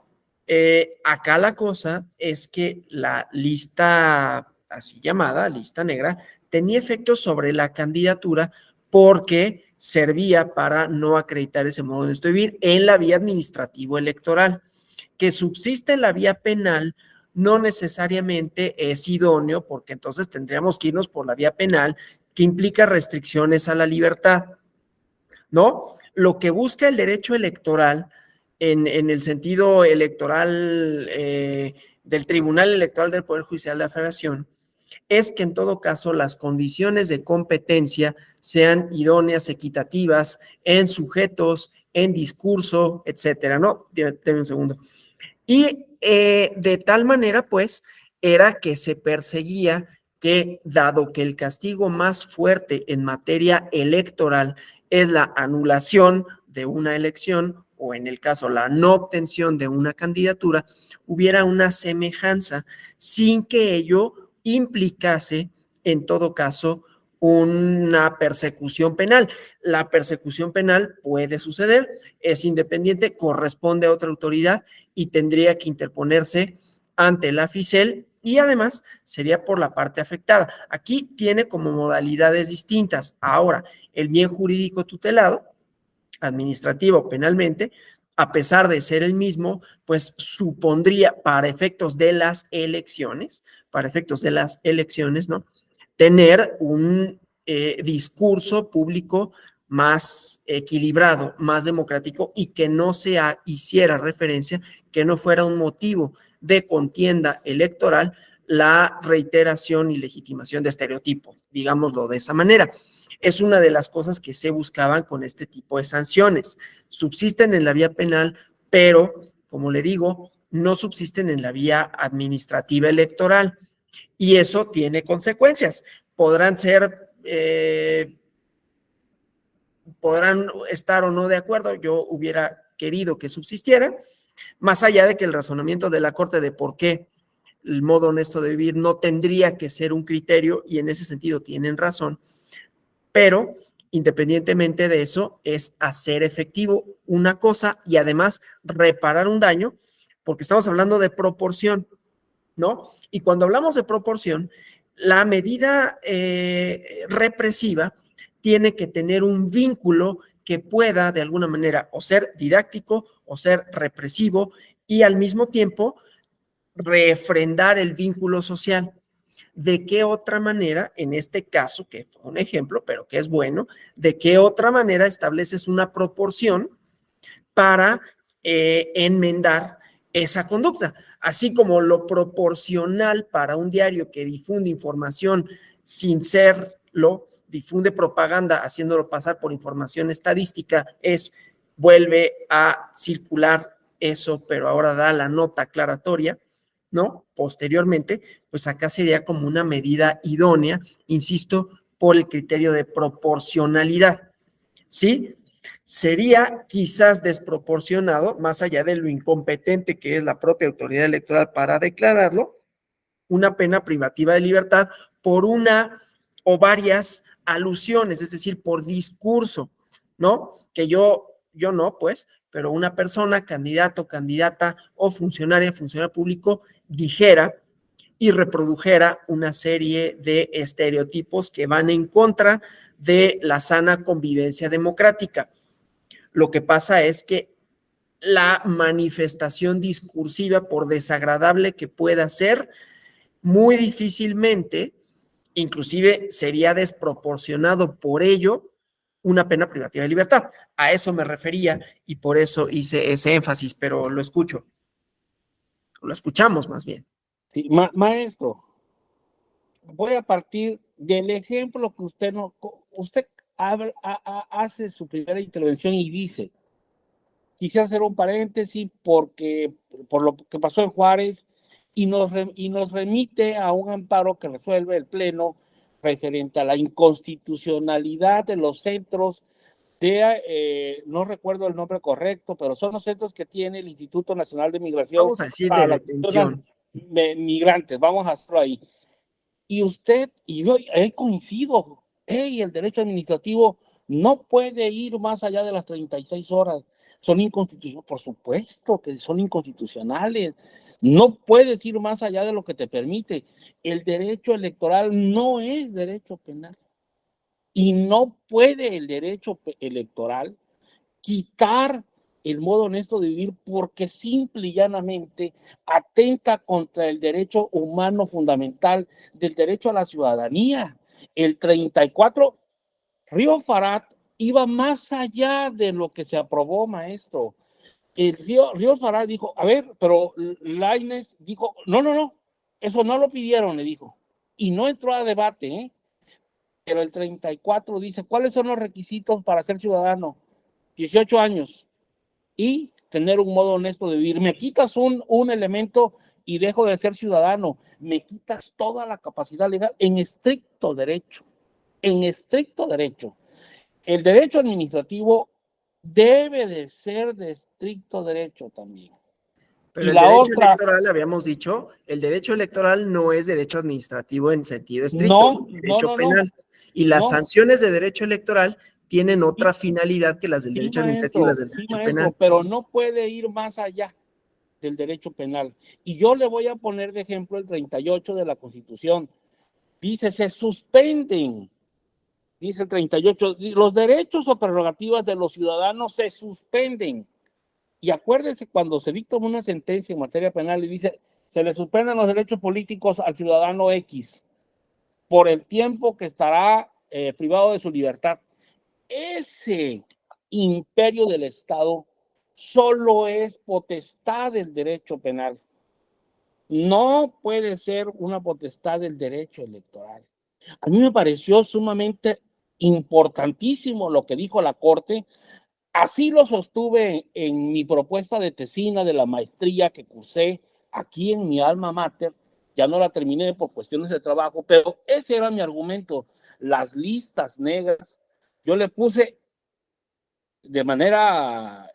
Acá la cosa es que la lista, así llamada, lista negra, tenía efectos sobre la candidatura porque servía para no acreditar ese modo de vivir en la vía administrativo-electoral. Que subsiste en la vía penal no necesariamente es idóneo, porque entonces tendríamos que irnos por la vía penal, que implica restricciones a la libertad, ¿no? Lo que busca el derecho electoral en el sentido electoral del Tribunal Electoral del Poder Judicial de la Federación es que en todo caso las condiciones de competencia sean idóneas, equitativas, en sujetos, en discurso, etcétera, ¿no? Deme un segundo. Y de tal manera, pues, era que se perseguía que, dado que el castigo más fuerte en materia electoral es la anulación de una elección o en el caso la no obtención de una candidatura, hubiera una semejanza sin que ello implicase, en todo caso, una persecución penal. La persecución penal puede suceder, es independiente, corresponde a otra autoridad y tendría que interponerse ante la FICEL y además sería por la parte afectada. Aquí tiene como modalidades distintas. Ahora, el bien jurídico tutelado, administrativo o penalmente, a pesar de ser el mismo, pues supondría para efectos de las elecciones, ¿no? Tener un discurso público más equilibrado, más democrático y que no se hiciera referencia, que no fuera un motivo de contienda electoral la reiteración y legitimación de estereotipos, digámoslo de esa manera. Es una de las cosas que se buscaban con este tipo de sanciones. Subsisten en la vía penal, pero, como le digo, no subsisten en la vía administrativa electoral. Y eso tiene consecuencias. Podrán estar o no de acuerdo. Yo hubiera querido que subsistieran, más allá de que el razonamiento de la Corte de por qué el modo honesto de vivir no tendría que ser un criterio, y en ese sentido tienen razón, pero independientemente de eso, es hacer efectivo una cosa y además reparar un daño, porque estamos hablando de proporción, ¿no? Y cuando hablamos de proporción, la medida represiva tiene que tener un vínculo que pueda de alguna manera o ser didáctico o ser represivo y al mismo tiempo refrendar el vínculo social. de qué otra manera, en este caso, que fue un ejemplo, pero que es bueno, de qué otra manera estableces una proporción para enmendar esa conducta. Así como lo proporcional para un diario que difunde información sin serlo, difunde propaganda haciéndolo pasar por información estadística, vuelve a circular eso, pero ahora da la nota aclaratoria, ¿no? Posteriormente, pues acá sería como una medida idónea, insisto, por el criterio de proporcionalidad, ¿sí? Sería quizás desproporcionado, más allá de lo incompetente que es la propia autoridad electoral para declararlo, una pena privativa de libertad por una o varias alusiones, es decir, por discurso, ¿no? Que yo no, pues, pero una persona, candidato, candidata o funcionario público, dijera y reprodujera una serie de estereotipos que van en contra de la sana convivencia democrática. Lo que pasa es que la manifestación discursiva, por desagradable que pueda ser, muy difícilmente, inclusive sería desproporcionado por ello una pena privativa de libertad. A eso me refería y por eso hice ese énfasis, pero lo escuchamos más bien.
Sí, maestro, voy a partir del ejemplo que usted hace su primera intervención y dice, quisiera hacer un paréntesis porque por lo que pasó en Juárez y nos remite a un amparo que resuelve el Pleno referente a la inconstitucionalidad de los centros no recuerdo el nombre correcto, pero son los centros que tiene el Instituto Nacional de Migración
Vamos a decir de
para las personas
detención.
migrantes, vamos a hacerlo ahí. Y usted, y yo coincido, el derecho administrativo no puede ir más allá de las 36 horas. Son inconstitucionales, por supuesto que son inconstitucionales. No puedes ir más allá de lo que te permite. El derecho electoral no es derecho penal. Y no puede el derecho electoral quitar el modo honesto de vivir porque simple y llanamente atenta contra el derecho humano fundamental del derecho a la ciudadanía. El 34, Río Farad iba más allá de lo que se aprobó, maestro. Río Farad dijo, a ver, pero Lainez dijo, no, eso no lo pidieron, le dijo. Y no entró a debate, ¿eh? Pero el 34 dice, ¿cuáles son los requisitos para ser ciudadano? 18 años y tener un modo honesto de vivir. Me quitas un elemento y dejo de ser ciudadano. Me quitas toda la capacidad legal en estricto derecho. En estricto derecho. El derecho administrativo debe de ser de estricto derecho también.
Pero
Y
el
la
derecho
otra,
electoral, habíamos dicho, el derecho electoral no es derecho administrativo en sentido estricto,
no,
es derecho
no,
penal. Y las
no.
sanciones de derecho electoral tienen
Sí,
otra finalidad que las del derecho administrativo y las del
sí,
derecho
maestro,
penal.
pero no puede ir más allá del derecho penal. Y yo le voy a poner de ejemplo el 38 de la Constitución. Dice, se suspenden, dice el 38, los derechos o prerrogativas de los ciudadanos se suspenden. Y acuérdese cuando se dicta una sentencia en materia penal y dice, se le suspenden los derechos políticos al ciudadano X por el tiempo que estará privado de su libertad. Ese imperio del Estado solo es potestad del derecho penal. No puede ser una potestad del derecho electoral. A mí me pareció sumamente importantísimo lo que dijo la Corte. Así lo sostuve en mi propuesta de tesina de la maestría que cursé aquí en mi alma mater. Ya no la terminé por cuestiones de trabajo, pero ese era mi argumento. Las listas negras, yo le puse de manera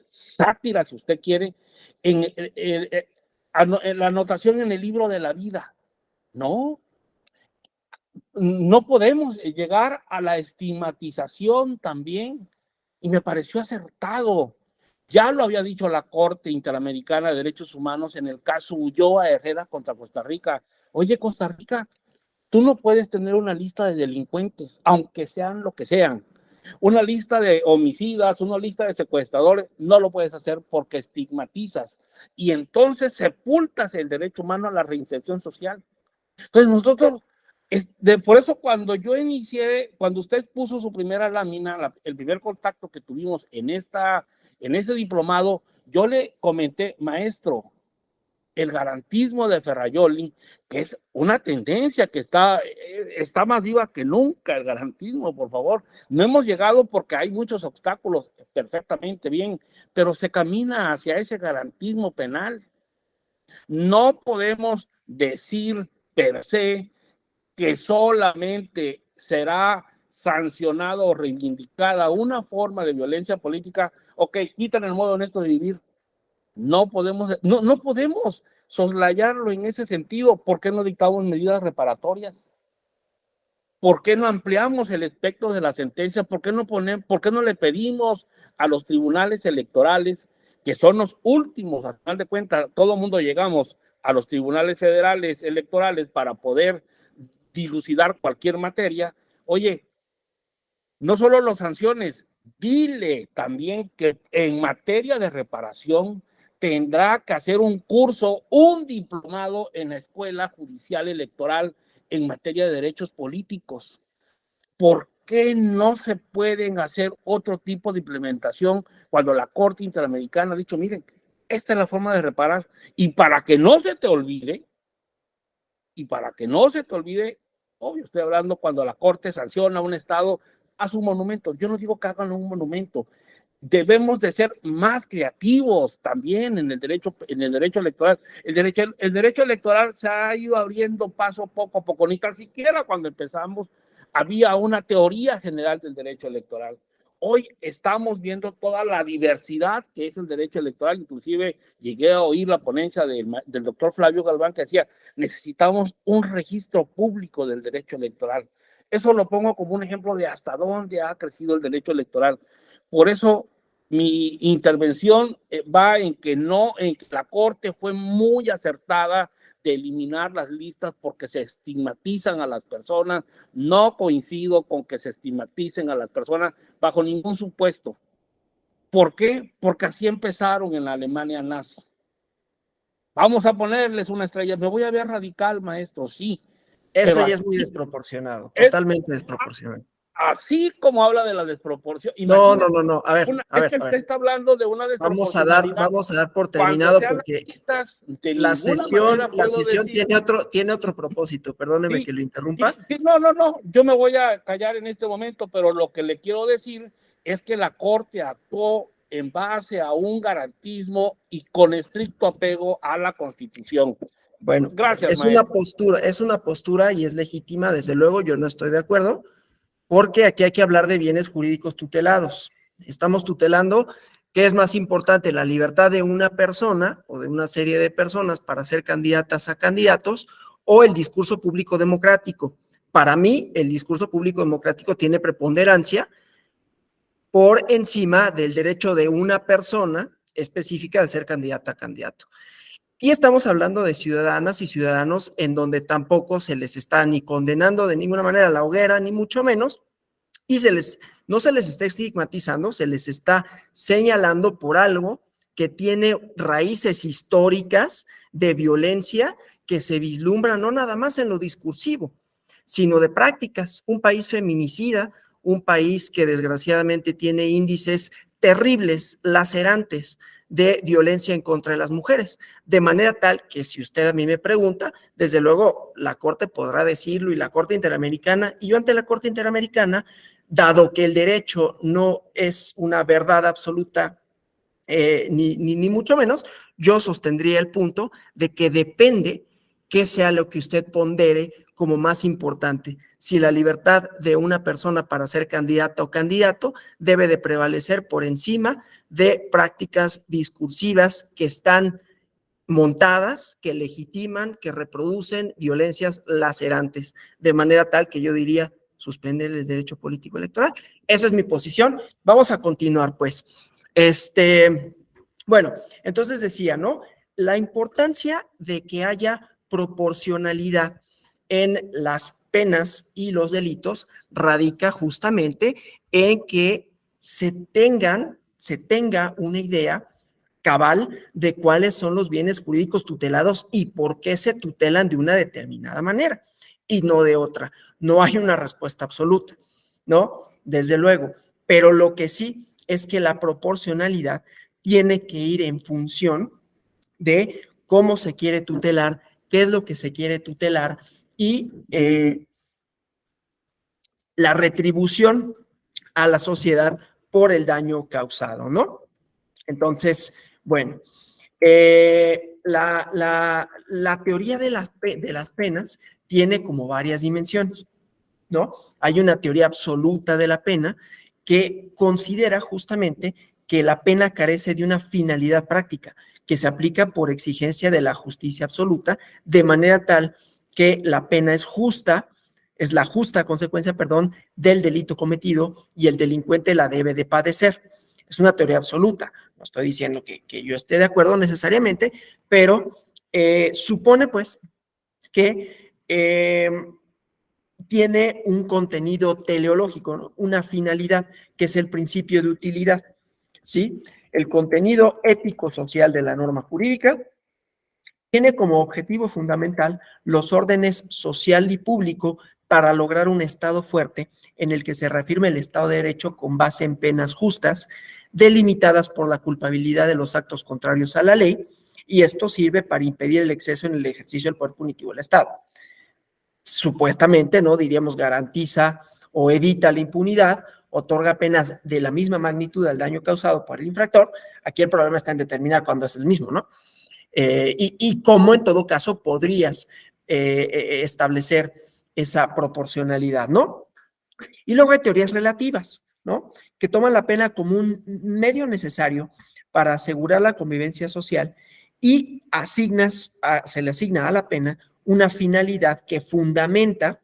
sátira, si usted quiere, en la anotación en el libro de la vida. No podemos llegar a la estigmatización también. Y me pareció acertado. Ya lo había dicho la Corte Interamericana de Derechos Humanos en el caso Ulloa Herrera contra Costa Rica. Oye, Costa Rica, tú no puedes tener una lista de delincuentes, aunque sean lo que sean. Una lista de homicidas, una lista de secuestradores, no lo puedes hacer porque estigmatizas y entonces sepultas el derecho humano a la reinserción social. Entonces nosotros, por eso cuando yo inicié, cuando usted puso su primera lámina, el primer contacto que tuvimos en ese diplomado, yo le comenté, maestro, el garantismo de Ferrajoli, que es una tendencia que está más viva que nunca, el garantismo, por favor. No hemos llegado porque hay muchos obstáculos, perfectamente bien, pero se camina hacia ese garantismo penal. No podemos decir per se que solamente será sancionado o reivindicada una forma de violencia política. Ok, quitan el modo honesto de vivir. No podemos soslayarlo en ese sentido. ¿Por qué no dictamos medidas reparatorias? ¿Por qué no ampliamos el espectro de la sentencia? ¿Por qué no le pedimos a los tribunales electorales, que son los últimos, al final de cuentas, todo el mundo llegamos a los tribunales federales electorales para poder dilucidar cualquier materia? Oye, no solo las sanciones, dile también que en materia de reparación tendrá que hacer un curso, un diplomado en la Escuela Judicial Electoral en materia de derechos políticos. ¿Por qué no se pueden hacer otro tipo de implementación cuando la Corte Interamericana ha dicho, miren, esta es la forma de reparar? Y para que no se te olvide, obvio, estoy hablando cuando la Corte sanciona a un Estado a su monumento. Yo no digo que hagan un monumento. Debemos de ser más creativos también en el derecho electoral. El derecho electoral se ha ido abriendo paso poco a poco. Ni tan siquiera cuando empezamos había una teoría general del derecho electoral. Hoy estamos viendo toda la diversidad que es el derecho electoral. Inclusive llegué a oír la ponencia del doctor Flavio Galván que decía, necesitamos un registro público del derecho electoral. Eso lo pongo como un ejemplo de hasta dónde ha crecido el derecho electoral. Por eso mi intervención va en que la Corte fue muy acertada de eliminar las listas porque se estigmatizan a las personas. No coincido con que se estigmaticen a las personas bajo ningún supuesto. ¿Por qué? Porque así empezaron en la Alemania nazi. Vamos a ponerles una estrella. Me voy a ver radical, maestro, sí.
Esto ya es muy desproporcionado, totalmente desproporcionado.
Así como habla de la desproporción.
No. A ver,
usted está hablando de una desproporcionalidad.
Vamos a dar por terminado porque la sesión
decir,
tiene otro propósito. Perdóneme que lo interrumpa.
No. Yo me voy a callar en este momento, pero lo que le quiero decir es que la Corte actuó en base a un garantismo y con estricto apego a la Constitución.
Bueno,
gracias.
Es una postura y es legítima, desde luego. Yo no estoy de acuerdo, porque aquí hay que hablar de bienes jurídicos tutelados. Estamos tutelando, ¿qué es más importante? La libertad de una persona o de una serie de personas para ser candidatas a candidatos, o el discurso público democrático. Para mí, el discurso público democrático tiene preponderancia por encima del derecho de una persona específica de ser candidata a candidato. Y estamos hablando de ciudadanas y ciudadanos en donde tampoco se les está ni condenando de ninguna manera a la hoguera, ni mucho menos, y no se les está estigmatizando, se les está señalando por algo que tiene raíces históricas de violencia que se vislumbra no nada más en lo discursivo, sino de prácticas. Un país feminicida, un país que desgraciadamente tiene índices terribles, lacerantes, de violencia en contra de las mujeres, de manera tal que si usted a mí me pregunta, desde luego la Corte podrá decirlo y la Corte Interamericana, y yo ante la Corte Interamericana, dado que el derecho no es una verdad absoluta, ni mucho menos, yo sostendría el punto de que depende qué sea lo que usted pondere como más importante. Si la libertad de una persona para ser candidata o candidato debe de prevalecer por encima de prácticas discursivas que están montadas, que legitiman, que reproducen violencias lacerantes, de manera tal que yo diría, suspender el derecho político electoral. Esa es mi posición. Vamos a continuar, pues. Bueno, entonces decía, ¿no? La importancia de que haya proporcionalidad en las penas y los delitos radica justamente en que se tenga una idea cabal de cuáles son los bienes jurídicos tutelados y por qué se tutelan de una determinada manera y no de otra. No hay una respuesta absoluta, ¿no? Desde luego, pero lo que sí es que la proporcionalidad tiene que ir en función de cómo se quiere tutelar, qué es lo que se quiere tutelar y la retribución a la sociedad por el daño causado, ¿no? Entonces, bueno, la teoría de las penas tiene como varias dimensiones, ¿no? Hay una teoría absoluta de la pena que considera justamente que la pena carece de una finalidad práctica, que se aplica por exigencia de la justicia absoluta, de manera tal que la pena es la justa consecuencia, perdón, del delito cometido y el delincuente la debe de padecer. Es una teoría absoluta. No estoy diciendo que yo esté de acuerdo necesariamente, pero supone pues que tiene un contenido teleológico, ¿no? Una finalidad, que es el principio de utilidad, ¿sí? El contenido ético-social de la norma jurídica tiene como objetivo fundamental los órdenes social y público para lograr un Estado fuerte en el que se reafirme el Estado de Derecho con base en penas justas, delimitadas por la culpabilidad de los actos contrarios a la ley, y esto sirve para impedir el exceso en el ejercicio del poder punitivo del Estado. Supuestamente, ¿no? Diríamos, garantiza o evita la impunidad, otorga penas de la misma magnitud al daño causado por el infractor. Aquí el problema está en determinar cuándo es el mismo, ¿no? Y cómo en todo caso podrías establecer esa proporcionalidad, ¿no? Y luego hay teorías relativas, ¿no? Que toman la pena como un medio necesario para asegurar la convivencia social y se le asigna a la pena una finalidad que fundamenta,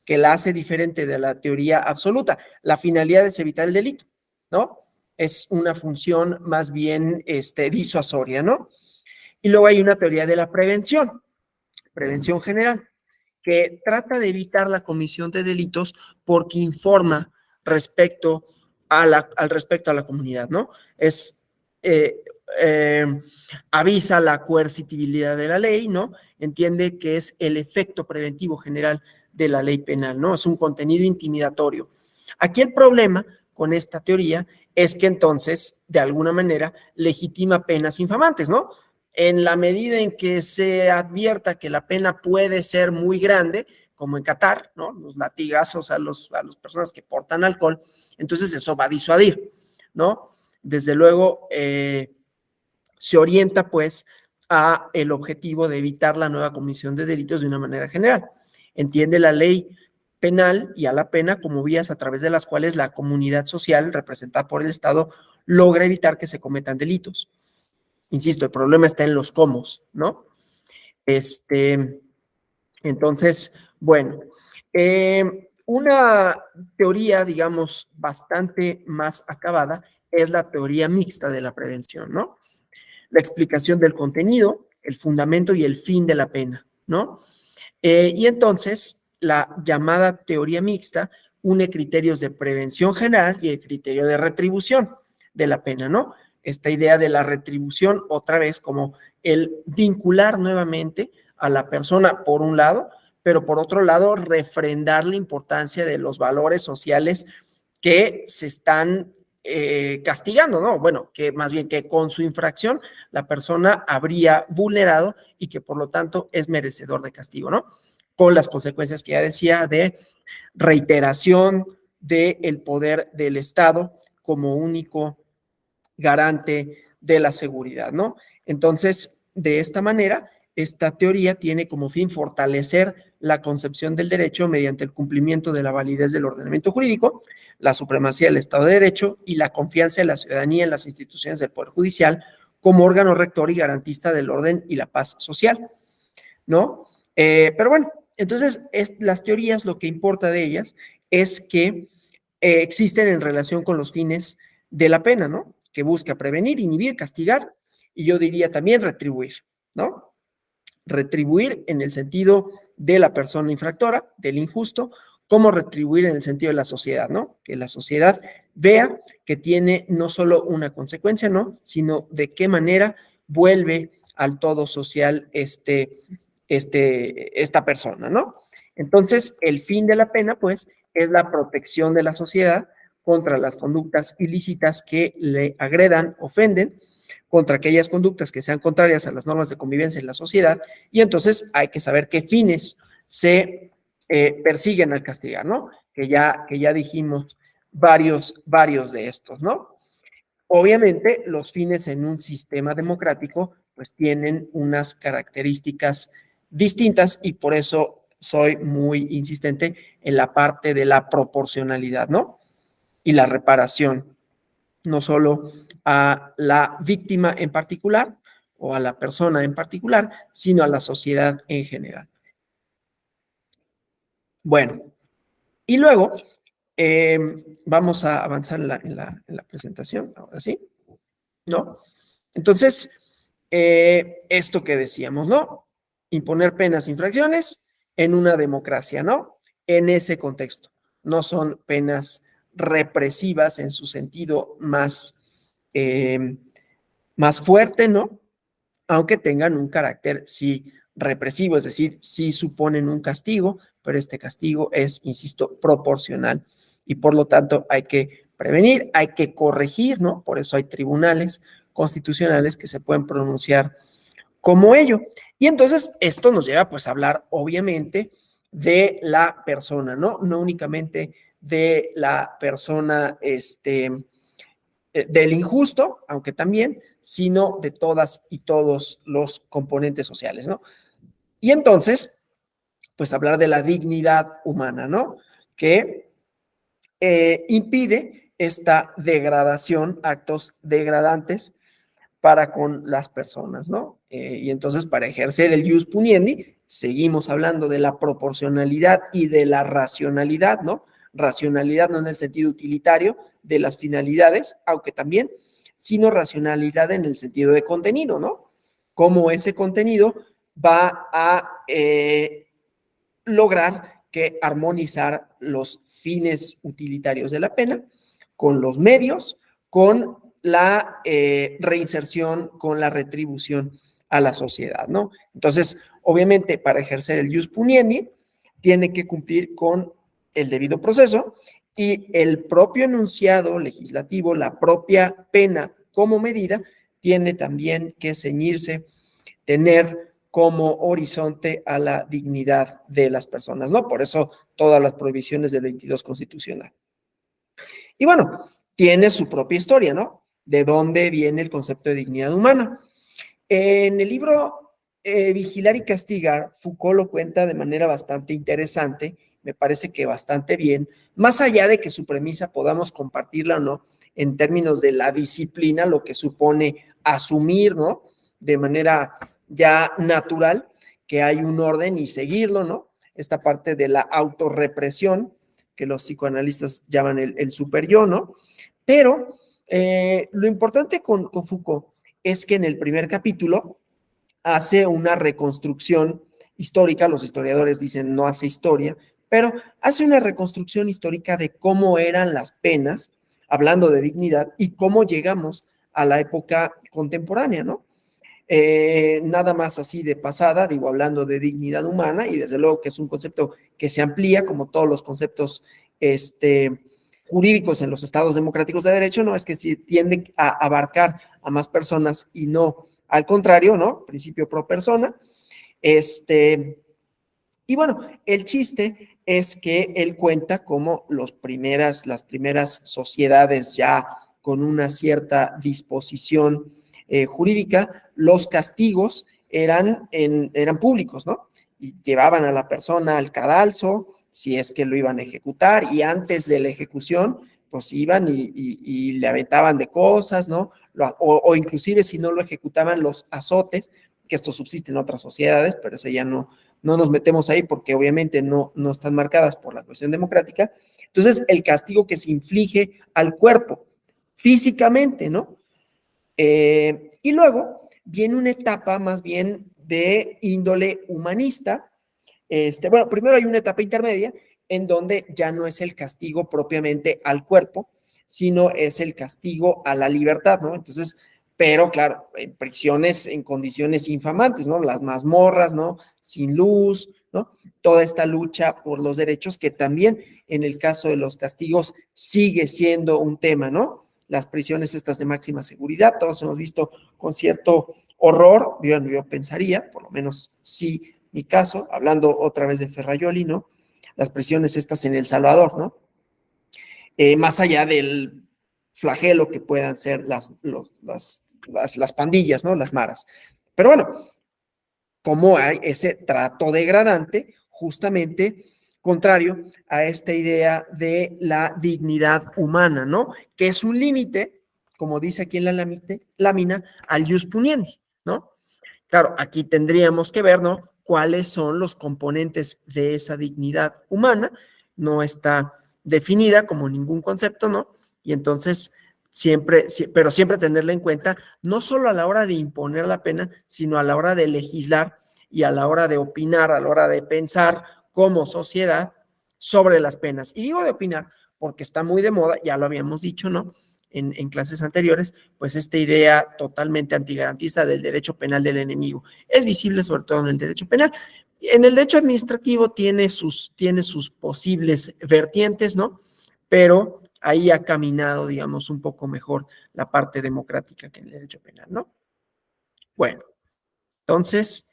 que la hace diferente de la teoría absoluta. La finalidad es evitar el delito, ¿no? Es una función más bien disuasoria, ¿no? Y luego hay una teoría de la prevención general, que trata de evitar la comisión de delitos porque informa respecto al respecto a la comunidad, ¿no? Eh, eh, avisa la coercitibilidad de la ley, ¿no? Entiende que es el efecto preventivo general de la ley penal, ¿no? Es un contenido intimidatorio. Aquí el problema con esta teoría es que entonces, de alguna manera, legitima penas infamantes, ¿no? En la medida en que se advierta que la pena puede ser muy grande, como en Qatar, ¿no? Los latigazos a las personas que portan alcohol, entonces eso va a disuadir, ¿no? Desde luego, se orienta pues a el objetivo de evitar la nueva comisión de delitos de una manera general. Entiende la ley penal y a la pena como vías a través de las cuales la comunidad social representada por el Estado logra evitar que se cometan delitos. Insisto, el problema está en los cómo, ¿no? Entonces, bueno, una teoría, digamos, bastante más acabada es la teoría mixta de la prevención, ¿no? La explicación del contenido, el fundamento y el fin de la pena, ¿no? Y entonces, la llamada teoría mixta une criterios de prevención general y el criterio de retribución de la pena, ¿no? Esta idea de la retribución, otra vez, como el vincular nuevamente a la persona por un lado, pero por otro lado, refrendar la importancia de los valores sociales que se están castigando, ¿no? Bueno, que más bien que con su infracción la persona habría vulnerado y que por lo tanto es merecedor de castigo, ¿no? Con las consecuencias que ya decía de reiteración del poder del Estado como único garante de la seguridad, ¿no? Entonces, de esta manera, esta teoría tiene como fin fortalecer la concepción del derecho mediante el cumplimiento de la validez del ordenamiento jurídico, la supremacía del Estado de Derecho y la confianza de la ciudadanía en las instituciones del Poder Judicial como órgano rector y garantista del orden y la paz social, ¿no? Pero bueno, entonces las teorías, lo que importa de ellas es que existen en relación con los fines de la pena, ¿no? Que busca prevenir, inhibir, castigar y yo diría también retribuir, ¿no? Retribuir en el sentido de la persona infractora, del injusto, cómo retribuir en el sentido de la sociedad, ¿no? Que la sociedad vea que tiene no solo una consecuencia, ¿no? Sino de qué manera vuelve al todo social esta persona, ¿no? Entonces, el fin de la pena, pues, es la protección de la sociedad contra las conductas ilícitas que le agredan, ofenden, contra aquellas conductas que sean contrarias a las normas de convivencia en la sociedad, y entonces hay que saber qué fines se persiguen al castigar, ¿no? Que ya dijimos varios de estos, ¿no? Obviamente, los fines en un sistema democrático, pues tienen unas características distintas y por eso soy muy insistente en la parte de la proporcionalidad, ¿no? Y la reparación, no solo a la víctima en particular o a la persona en particular, sino a la sociedad en general. Bueno, y luego vamos a avanzar en la presentación, ahora sí, ¿no? Entonces, esto que decíamos, ¿no? Imponer penas e infracciones en una democracia, ¿no? En ese contexto. No son penas represivas en su sentido más fuerte, ¿no? Aunque tengan un carácter, sí, represivo, es decir, sí suponen un castigo, pero este castigo es, insisto, proporcional y por lo tanto hay que prevenir, hay que corregir, ¿no? Por eso hay tribunales constitucionales que se pueden pronunciar como ello. Y entonces esto nos lleva pues a hablar obviamente de la persona, ¿no? No únicamente de la persona, del injusto, aunque también, sino de todas y todos los componentes sociales, ¿no? Y entonces, pues hablar de la dignidad humana, ¿no? Que impide esta degradación, actos degradantes para con las personas, ¿no? Y entonces para ejercer el ius puniendi, seguimos hablando de la proporcionalidad y de la racionalidad, ¿no? Racionalidad no en el sentido utilitario de las finalidades, aunque también, sino racionalidad en el sentido de contenido, ¿no? Cómo ese contenido va a lograr que armonizar los fines utilitarios de la pena con los medios, con la reinserción, con la retribución a la sociedad, ¿no? Entonces, obviamente, para ejercer el ius puniendi, tiene que cumplir con el debido proceso y el propio enunciado legislativo, la propia pena como medida, tiene también que ceñirse, tener como horizonte a la dignidad de las personas, ¿no? Por eso todas las prohibiciones del 22 constitucional. Y bueno, tiene su propia historia, ¿no? ¿De dónde viene el concepto de dignidad humana? En el libro Vigilar y Castigar, Foucault lo cuenta de manera bastante interesante, me parece que bastante bien, más allá de que su premisa podamos compartirla o no, en términos de la disciplina, lo que supone asumir, ¿no? De manera ya natural, que hay un orden y seguirlo, ¿no? Esta parte de la autorrepresión, que los psicoanalistas llaman el super yo, ¿no? Pero lo importante con Foucault es que en el primer capítulo hace una reconstrucción histórica, los historiadores dicen no hace historia, pero hace una reconstrucción histórica de cómo eran las penas, hablando de dignidad, y cómo llegamos a la época contemporánea, ¿no? Nada más así de pasada, digo, hablando de dignidad humana, y desde luego que es un concepto que se amplía, como todos los conceptos jurídicos en los estados democráticos de derecho, ¿no? Es que sí tiende a abarcar a más personas y no al contrario, ¿no? Principio pro persona. Y bueno, el chiste es que él cuenta cómo las primeras sociedades ya con una cierta disposición jurídica, los castigos eran públicos, ¿no? Y llevaban a la persona al cadalso, si es que lo iban a ejecutar, y antes de la ejecución, pues iban y le aventaban de cosas, ¿no? O inclusive si no lo ejecutaban, los azotes, que esto subsiste en otras sociedades, pero eso ya no nos metemos ahí porque obviamente no están marcadas por la cuestión democrática. Entonces, el castigo que se inflige al cuerpo físicamente, ¿no? Y luego viene una etapa más bien de índole humanista. Bueno, primero hay una etapa intermedia en donde ya no es el castigo propiamente al cuerpo, sino es el castigo a la libertad, ¿no? Entonces, pero claro, en prisiones en condiciones infamantes, ¿no? Las mazmorras, ¿no? Sin luz, ¿no? Toda esta lucha por los derechos que también en el caso de los castigos sigue siendo un tema, ¿no? Las prisiones estas de máxima seguridad, todos hemos visto con cierto horror, yo pensaría, por lo menos sí, mi caso, hablando otra vez de Ferrayoli, ¿no? Las prisiones estas en El Salvador, ¿no? Más allá del flagelo que puedan ser las pandillas, ¿no? Las maras. Pero bueno, como hay ese trato degradante, justamente contrario a esta idea de la dignidad humana, ¿no? Que es un límite, como dice aquí en la lámina, al jus puniendi, ¿no? Claro, aquí tendríamos que ver, ¿no? Cuáles son los componentes de esa dignidad humana. No está definida como ningún concepto, ¿no? Y entonces pero siempre tenerla en cuenta, no solo a la hora de imponer la pena, sino a la hora de legislar y a la hora de opinar, a la hora de pensar como sociedad sobre las penas. Y digo de opinar porque está muy de moda, ya lo habíamos dicho, ¿no? En clases anteriores, pues esta idea totalmente antigarantista del derecho penal del enemigo. Es visible sobre todo en el derecho penal. En el derecho administrativo tiene sus posibles vertientes, ¿no? Pero ahí ha caminado, digamos, un poco mejor la parte democrática que en el derecho penal, ¿no? Bueno, entonces,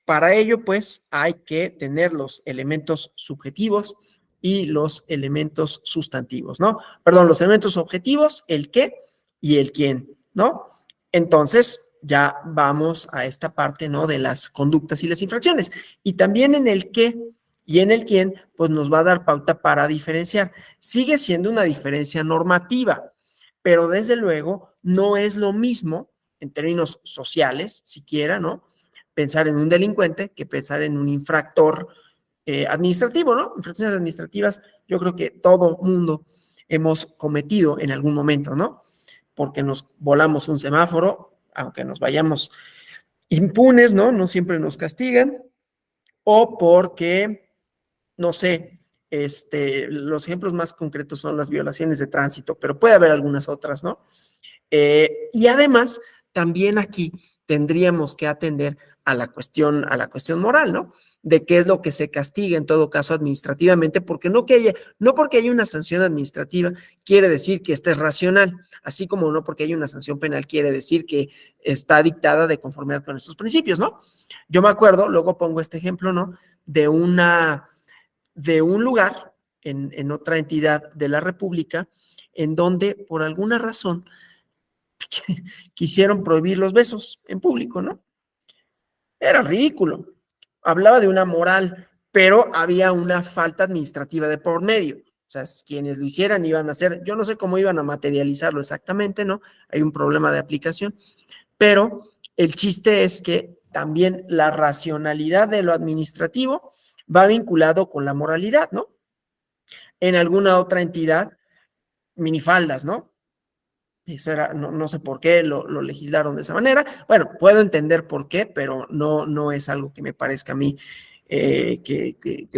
para ello, pues, hay que tener los elementos subjetivos y los elementos sustantivos, ¿no? Perdón, los elementos objetivos, el qué y el quién, ¿no? Entonces, ya vamos a esta parte, ¿no? De las conductas y las infracciones. Y también en el qué y en el quién, pues nos va a dar pauta para diferenciar. Sigue siendo una diferencia normativa, pero desde luego no es lo mismo en términos sociales, siquiera, ¿no? Pensar en un delincuente que pensar en un infractor administrativo, ¿no? Infracciones administrativas, yo creo que todo mundo hemos cometido en algún momento, ¿no? Porque nos volamos un semáforo, aunque nos vayamos impunes, ¿no? No siempre nos castigan, o porque, no sé, los ejemplos más concretos son las violaciones de tránsito, pero puede haber algunas otras, ¿no? Y además, también aquí tendríamos que atender a la cuestión moral, ¿no? De qué es lo que se castiga en todo caso administrativamente, porque no porque haya una sanción administrativa quiere decir que esta es racional, así como no porque haya una sanción penal quiere decir que está dictada de conformidad con estos principios, ¿no? Yo me acuerdo, luego pongo este ejemplo, ¿no? De un lugar en otra entidad de la República en donde por alguna razón quisieron prohibir los besos en público, ¿no? Era ridículo. Hablaba de una moral, pero había una falta administrativa de por medio. O sea, quienes lo hicieran iban a hacer, yo no sé cómo iban a materializarlo exactamente, ¿no? Hay un problema de aplicación, pero el chiste es que también la racionalidad de lo administrativo va vinculado con la moralidad, ¿no? En alguna otra entidad, minifaldas, ¿no? Eso era, no sé por qué lo legislaron de esa manera. Bueno, puedo entender por qué, pero no es algo que me parezca a mí que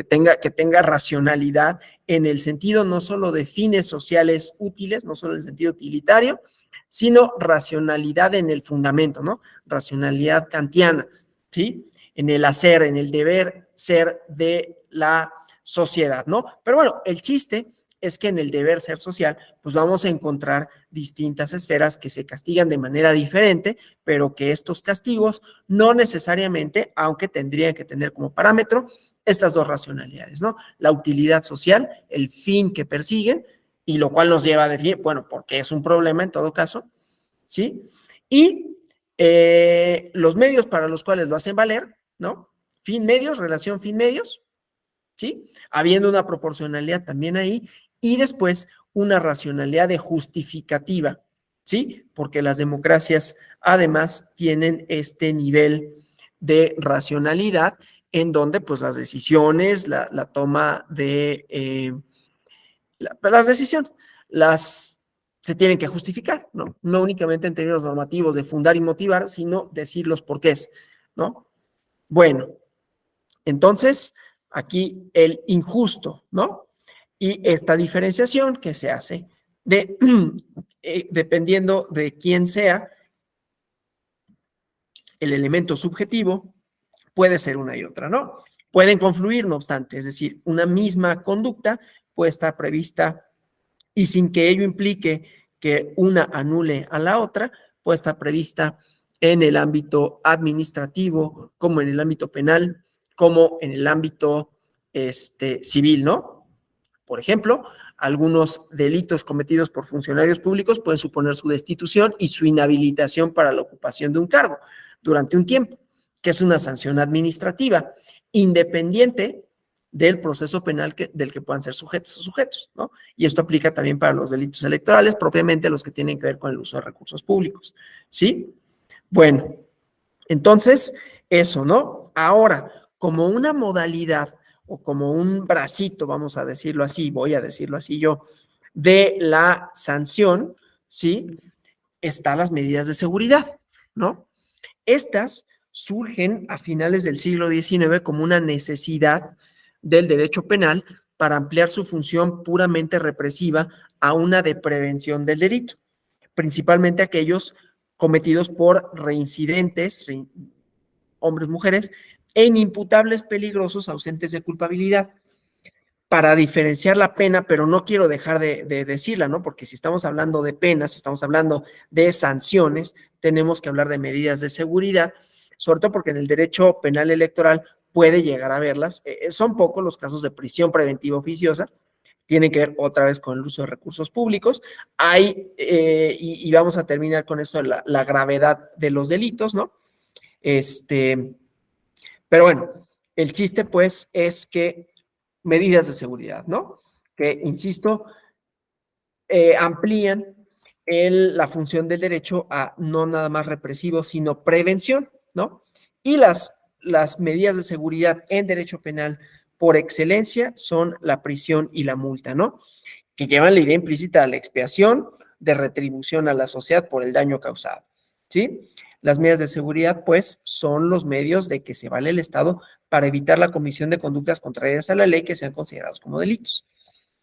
tenga racionalidad en el sentido no solo de fines sociales útiles, no solo en el sentido utilitario, sino racionalidad en el fundamento, ¿no? Racionalidad kantiana, ¿sí? En el hacer, en el deber ser de la sociedad, ¿no? Pero bueno, el chiste es que en el deber ser social, pues vamos a encontrar distintas esferas que se castigan de manera diferente, pero que estos castigos no necesariamente, aunque tendrían que tener como parámetro estas dos racionalidades, ¿no? La utilidad social, el fin que persiguen, y lo cual nos lleva a decir, bueno, porque es un problema en todo caso, ¿sí? Y los medios para los cuales lo hacen valer, ¿no? Fin medios, relación fin medios, ¿sí? Habiendo una proporcionalidad también ahí y después una racionalidad de justificativa, ¿sí? Porque las democracias además tienen este nivel de racionalidad en donde pues las decisiones, la toma de las decisiones, se tienen que justificar, ¿no? No únicamente en términos normativos de fundar y motivar, sino decir los porqués, ¿no? Bueno, entonces, aquí el injusto, ¿no? Y esta diferenciación que se hace dependiendo de quién sea el elemento subjetivo, puede ser una y otra, ¿no? Pueden confluir, no obstante, es decir, una misma conducta puede estar prevista y sin que ello implique que una anule a la otra, puede estar prevista en el ámbito administrativo, como en el ámbito penal, como en el ámbito civil, ¿no? Por ejemplo, algunos delitos cometidos por funcionarios públicos pueden suponer su destitución y su inhabilitación para la ocupación de un cargo durante un tiempo, que es una sanción administrativa, independiente del proceso penal del que puedan ser sujetos o sujetos, ¿no? Y esto aplica también para los delitos electorales, propiamente los que tienen que ver con el uso de recursos públicos, ¿sí? Bueno, entonces, eso, ¿no? Ahora, como una modalidad o como un bracito, vamos a decirlo así, voy a decirlo así yo, de la sanción, ¿sí? Están las medidas de seguridad, ¿no? Estas surgen a finales del siglo XIX como una necesidad del derecho penal para ampliar su función puramente represiva a una de prevención del delito, principalmente aquellos cometidos por reincidentes, hombres, mujeres, e inimputables peligrosos ausentes de culpabilidad. Para diferenciar la pena, pero no quiero dejar de decirla, ¿no? Porque si estamos hablando de penas, si estamos hablando de sanciones, tenemos que hablar de medidas de seguridad, sobre todo porque en el derecho penal electoral puede llegar a verlas. Son pocos los casos de prisión preventiva oficiosa, tienen que ver otra vez con el uso de recursos públicos. Hay, y vamos a terminar con esto, la gravedad de los delitos, ¿no? Pero bueno, el chiste pues es que medidas de seguridad, ¿no? Que, insisto, amplían la función del derecho a no nada más represivo, sino prevención, ¿no? Y las medidas de seguridad en derecho penal por excelencia son la prisión y la multa, ¿no? Que llevan la idea implícita de la expiación, de retribución a la sociedad por el daño causado, ¿sí? Las medidas de seguridad, pues, son los medios de que se vale el Estado para evitar la comisión de conductas contrarias a la ley que sean considerados como delitos,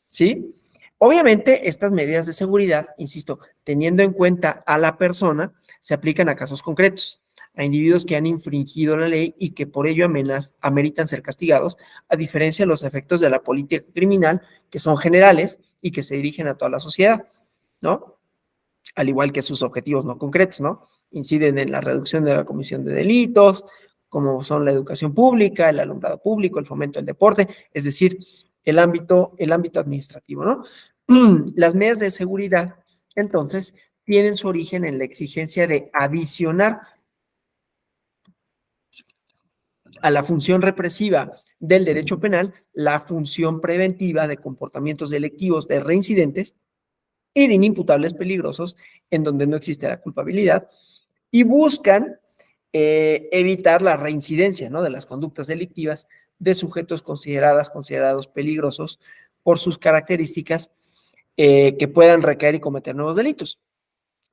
¿sí? Obviamente, estas medidas de seguridad, insisto, teniendo en cuenta a la persona, se aplican a casos concretos, a individuos que han infringido la ley y que por ello ameritan ser castigados, a diferencia de los efectos de la política criminal, que son generales y que se dirigen a toda la sociedad, ¿no? Al igual que sus objetivos no concretos, ¿no? Inciden en la reducción de la comisión de delitos, como son la educación pública, el alumbrado público, el fomento del deporte, es decir, el ámbito administrativo, ¿no? Las medidas de seguridad, entonces, tienen su origen en la exigencia de adicionar a la función represiva del derecho penal la función preventiva de comportamientos delictivos de reincidentes y de inimputables peligrosos en donde no existe la culpabilidad y buscan evitar la reincidencia, ¿no?, de las conductas delictivas de sujetos considerados peligrosos por sus características que puedan recaer y cometer nuevos delitos.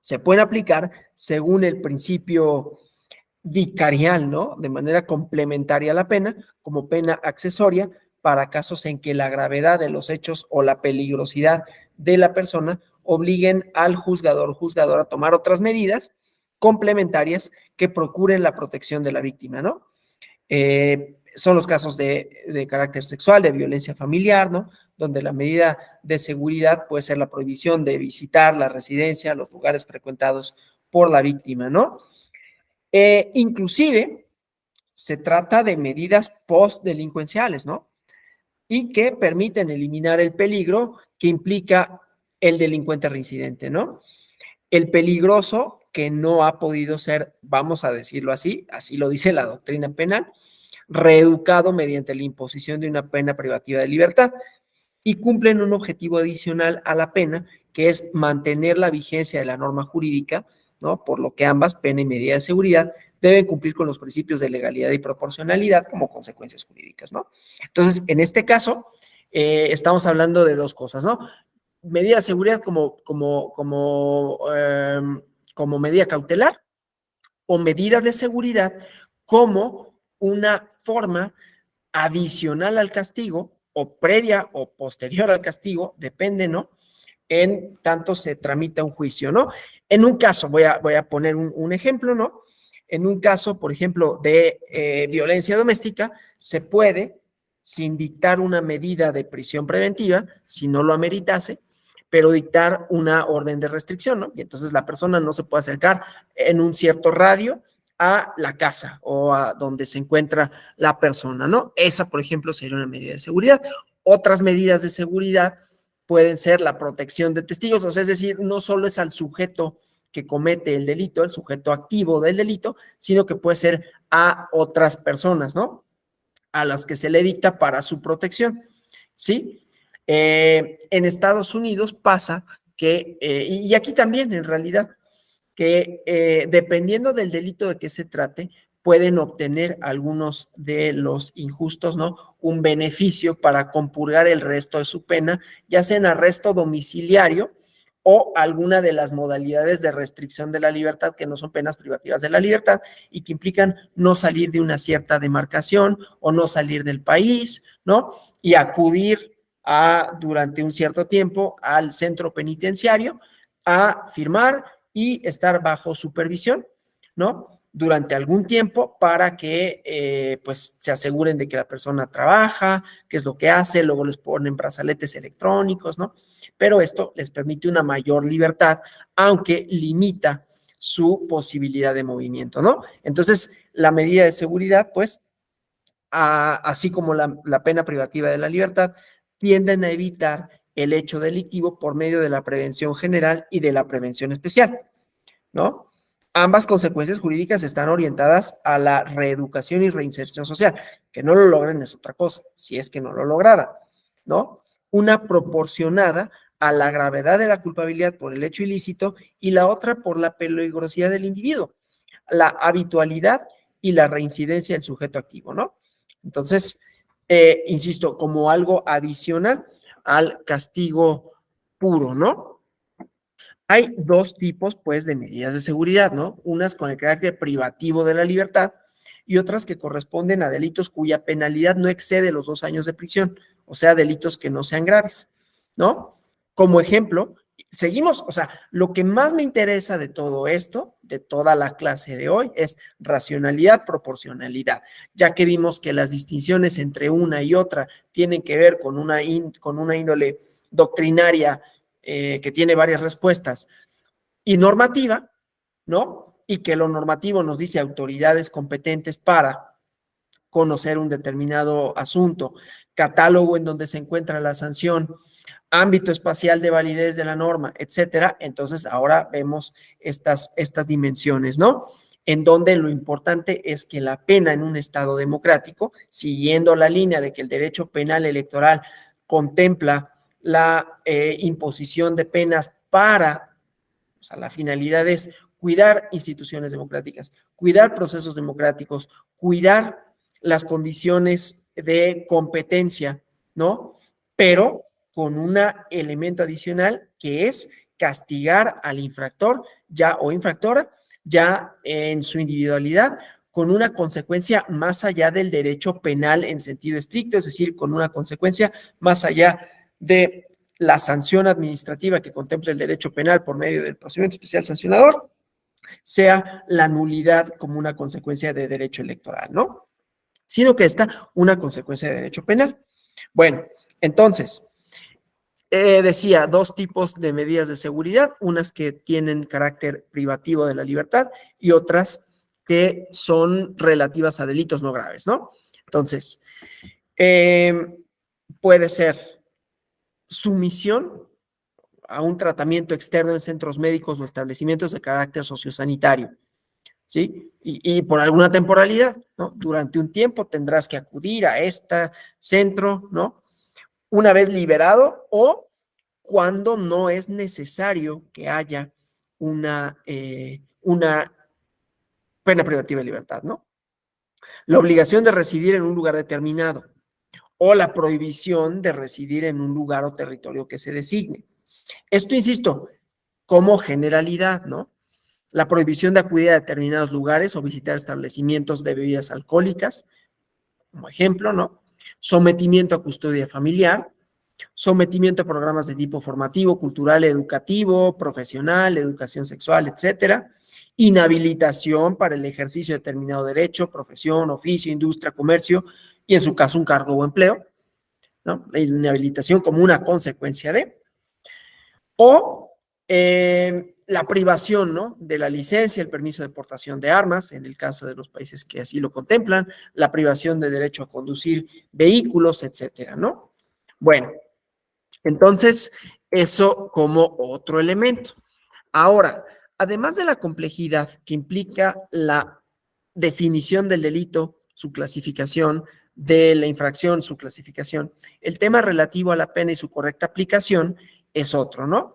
Se pueden aplicar según el principio vicarial, ¿no? De manera complementaria a la pena, como pena accesoria para casos en que la gravedad de los hechos o la peligrosidad de la persona obliguen al juzgador o juzgadora a tomar otras medidas complementarias que procuren la protección de la víctima, ¿no? Son los casos de carácter sexual, de violencia familiar, ¿no? Donde la medida de seguridad puede ser la prohibición de visitar la residencia, los lugares frecuentados por la víctima, ¿no? Inclusive, se trata de medidas postdelincuenciales, ¿no? Y que permiten eliminar el peligro que implica el delincuente reincidente, ¿no? El peligroso que no ha podido ser, vamos a decirlo así lo dice la doctrina penal, reeducado mediante la imposición de una pena privativa de libertad y cumplen un objetivo adicional a la pena, que es mantener la vigencia de la norma jurídica, ¿no? Por lo que ambas, pena y medida de seguridad, deben cumplir con los principios de legalidad y proporcionalidad como consecuencias jurídicas, ¿no? Entonces, en este caso, estamos hablando de dos cosas, ¿no? Medida de seguridad como medida cautelar o medida de seguridad como una forma adicional al castigo o previa o posterior al castigo, depende, ¿no? En tanto se tramita un juicio, ¿no? En un caso, voy a poner un ejemplo, ¿no? En un caso, por ejemplo, de violencia doméstica, se puede, sin dictar una medida de prisión preventiva, si no lo ameritase, pero dictar una orden de restricción, ¿no? Y entonces la persona no se puede acercar en un cierto radio a la casa o a donde se encuentra la persona, ¿no? Esa, por ejemplo, sería una medida de seguridad. Otras medidas de seguridad pueden ser la protección de testigos, o sea, es decir, no solo es al sujeto que comete el delito, el sujeto activo del delito, sino que puede ser a otras personas, ¿no? A las que se le dicta para su protección, ¿sí? En Estados Unidos pasa que, y aquí también en realidad, que dependiendo del delito de que se trate, pueden obtener algunos de los injustos, ¿no? Un beneficio para compurgar el resto de su pena, ya sea en arresto domiciliario o alguna de las modalidades de restricción de la libertad, que no son penas privativas de la libertad y que implican no salir de una cierta demarcación o no salir del país, ¿no? Y acudir durante un cierto tiempo al centro penitenciario a firmar y estar bajo supervisión, ¿no? Durante algún tiempo para que pues se aseguren de que la persona trabaja, qué es lo que hace, luego les ponen brazaletes electrónicos, ¿no? Pero esto les permite una mayor libertad, aunque limita su posibilidad de movimiento, ¿no? Entonces, la medida de seguridad, pues, así como la pena privativa de la libertad, tienden a evitar el hecho delictivo por medio de la prevención general y de la prevención especial, ¿no? Ambas consecuencias jurídicas están orientadas a la reeducación y reinserción social. Que no lo logren es otra cosa, si es que no lo lograran, ¿no? Una proporcionada a la gravedad de la culpabilidad por el hecho ilícito y la otra por la peligrosidad del individuo, la habitualidad y la reincidencia del sujeto activo, ¿no? Entonces, insisto, como algo adicional al castigo puro, ¿no? Hay dos tipos, pues, de medidas de seguridad, ¿no? Unas con el carácter privativo de la libertad y otras que corresponden a delitos cuya penalidad no excede los 2 años de prisión, o sea, delitos que no sean graves, ¿no? Como ejemplo, seguimos, o sea, lo que más me interesa de todo esto, de toda la clase de hoy, es racionalidad, proporcionalidad, ya que vimos que las distinciones entre una y otra tienen que ver con una índole doctrinaria que tiene varias respuestas, y normativa, ¿no? Y que lo normativo nos dice autoridades competentes para conocer un determinado asunto, catálogo en donde se encuentra la sanción, ámbito espacial de validez de la norma, etcétera. Entonces, ahora vemos estas dimensiones, ¿no? En donde lo importante es que la pena en un Estado democrático, siguiendo la línea de que el derecho penal electoral contempla la imposición de penas para, o sea, la finalidad es cuidar instituciones democráticas, cuidar procesos democráticos, cuidar las condiciones de competencia, ¿no? Pero con un elemento adicional que es castigar al infractor ya o infractora ya en su individualidad con una consecuencia más allá del derecho penal en sentido estricto, es decir, con una consecuencia más allá de la sanción administrativa que contempla el derecho penal por medio del procedimiento especial sancionador, sea la nulidad como una consecuencia de derecho electoral, ¿no? Sino que está una consecuencia de derecho penal. Bueno, entonces, decía, dos tipos de medidas de seguridad, unas que tienen carácter privativo de la libertad y otras que son relativas a delitos no graves, ¿no? Entonces, puede ser sumisión a un tratamiento externo en centros médicos o establecimientos de carácter sociosanitario, ¿sí? Y por alguna temporalidad, ¿no? Durante un tiempo tendrás que acudir a este centro, ¿no? Una vez liberado o cuando no es necesario que haya una pena privativa de libertad, ¿no? La obligación de residir en un lugar determinado o la prohibición de residir en un lugar o territorio que se designe. Esto, insisto, como generalidad, ¿no? La prohibición de acudir a determinados lugares o visitar establecimientos de bebidas alcohólicas, como ejemplo, ¿no? Sometimiento a custodia familiar, sometimiento a programas de tipo formativo, cultural, educativo, profesional, educación sexual, etcétera, inhabilitación para el ejercicio de determinado derecho, profesión, oficio, industria, comercio y en su caso un cargo o empleo, ¿no? La inhabilitación como una consecuencia de, o la privación, ¿no? De la licencia, el permiso de portación de armas, en el caso de los países que así lo contemplan, la privación de derecho a conducir vehículos, etcétera, ¿no? Bueno, entonces, eso como otro elemento. Ahora, además de la complejidad que implica la definición del delito, su clasificación, de la infracción, su clasificación, el tema relativo a la pena y su correcta aplicación es otro, ¿no?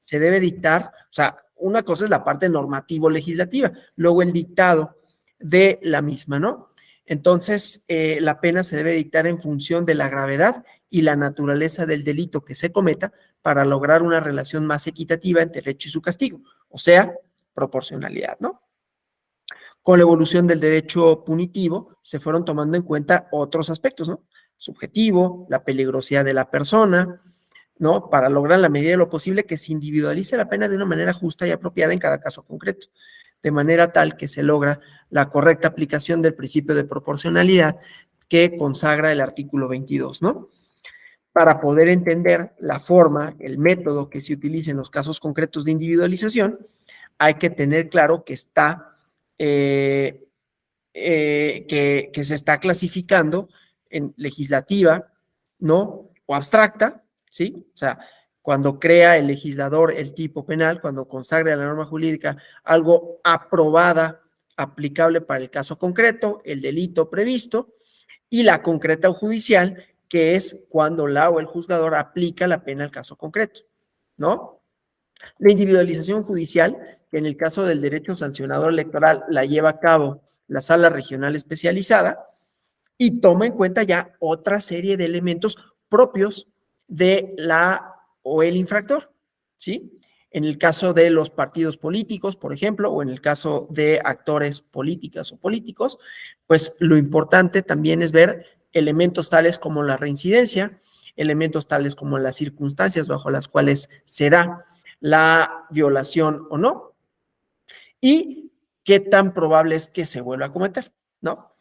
Se debe dictar, o sea, una cosa es la parte normativo-legislativa, luego el dictado de la misma, ¿no? Entonces, la pena se debe dictar en función de la gravedad y la naturaleza del delito que se cometa para lograr una relación más equitativa entre el hecho y su castigo, o sea, proporcionalidad, ¿no? Con la evolución del derecho punitivo se fueron tomando en cuenta otros aspectos, ¿no? Subjetivo, la peligrosidad de la persona, ¿no? Para lograr en la medida de lo posible que se individualice la pena de una manera justa y apropiada en cada caso concreto, de manera tal que se logra la correcta aplicación del principio de proporcionalidad que consagra el artículo 22, ¿no? Para poder entender la forma, el método que se utiliza en los casos concretos de individualización, hay que tener claro que está, que se está clasificando en legislativa, ¿no? O abstracta, ¿sí? O sea, cuando crea el legislador el tipo penal, cuando consagra la norma jurídica algo aprobada, aplicable para el caso concreto, el delito previsto, y la concreta o judicial, que es cuando la o el juzgador aplica la pena al caso concreto, ¿no? La individualización judicial, que en el caso del derecho sancionador electoral la lleva a cabo la sala regional especializada y toma en cuenta ya otra serie de elementos propios de la o el infractor, ¿sí? En el caso de los partidos políticos, por ejemplo, o en el caso de actores políticas o políticos, pues lo importante también es ver elementos tales como la reincidencia, elementos tales como las circunstancias bajo las cuales se da la violación o no, y qué tan probable es que se vuelva a cometer, ¿no?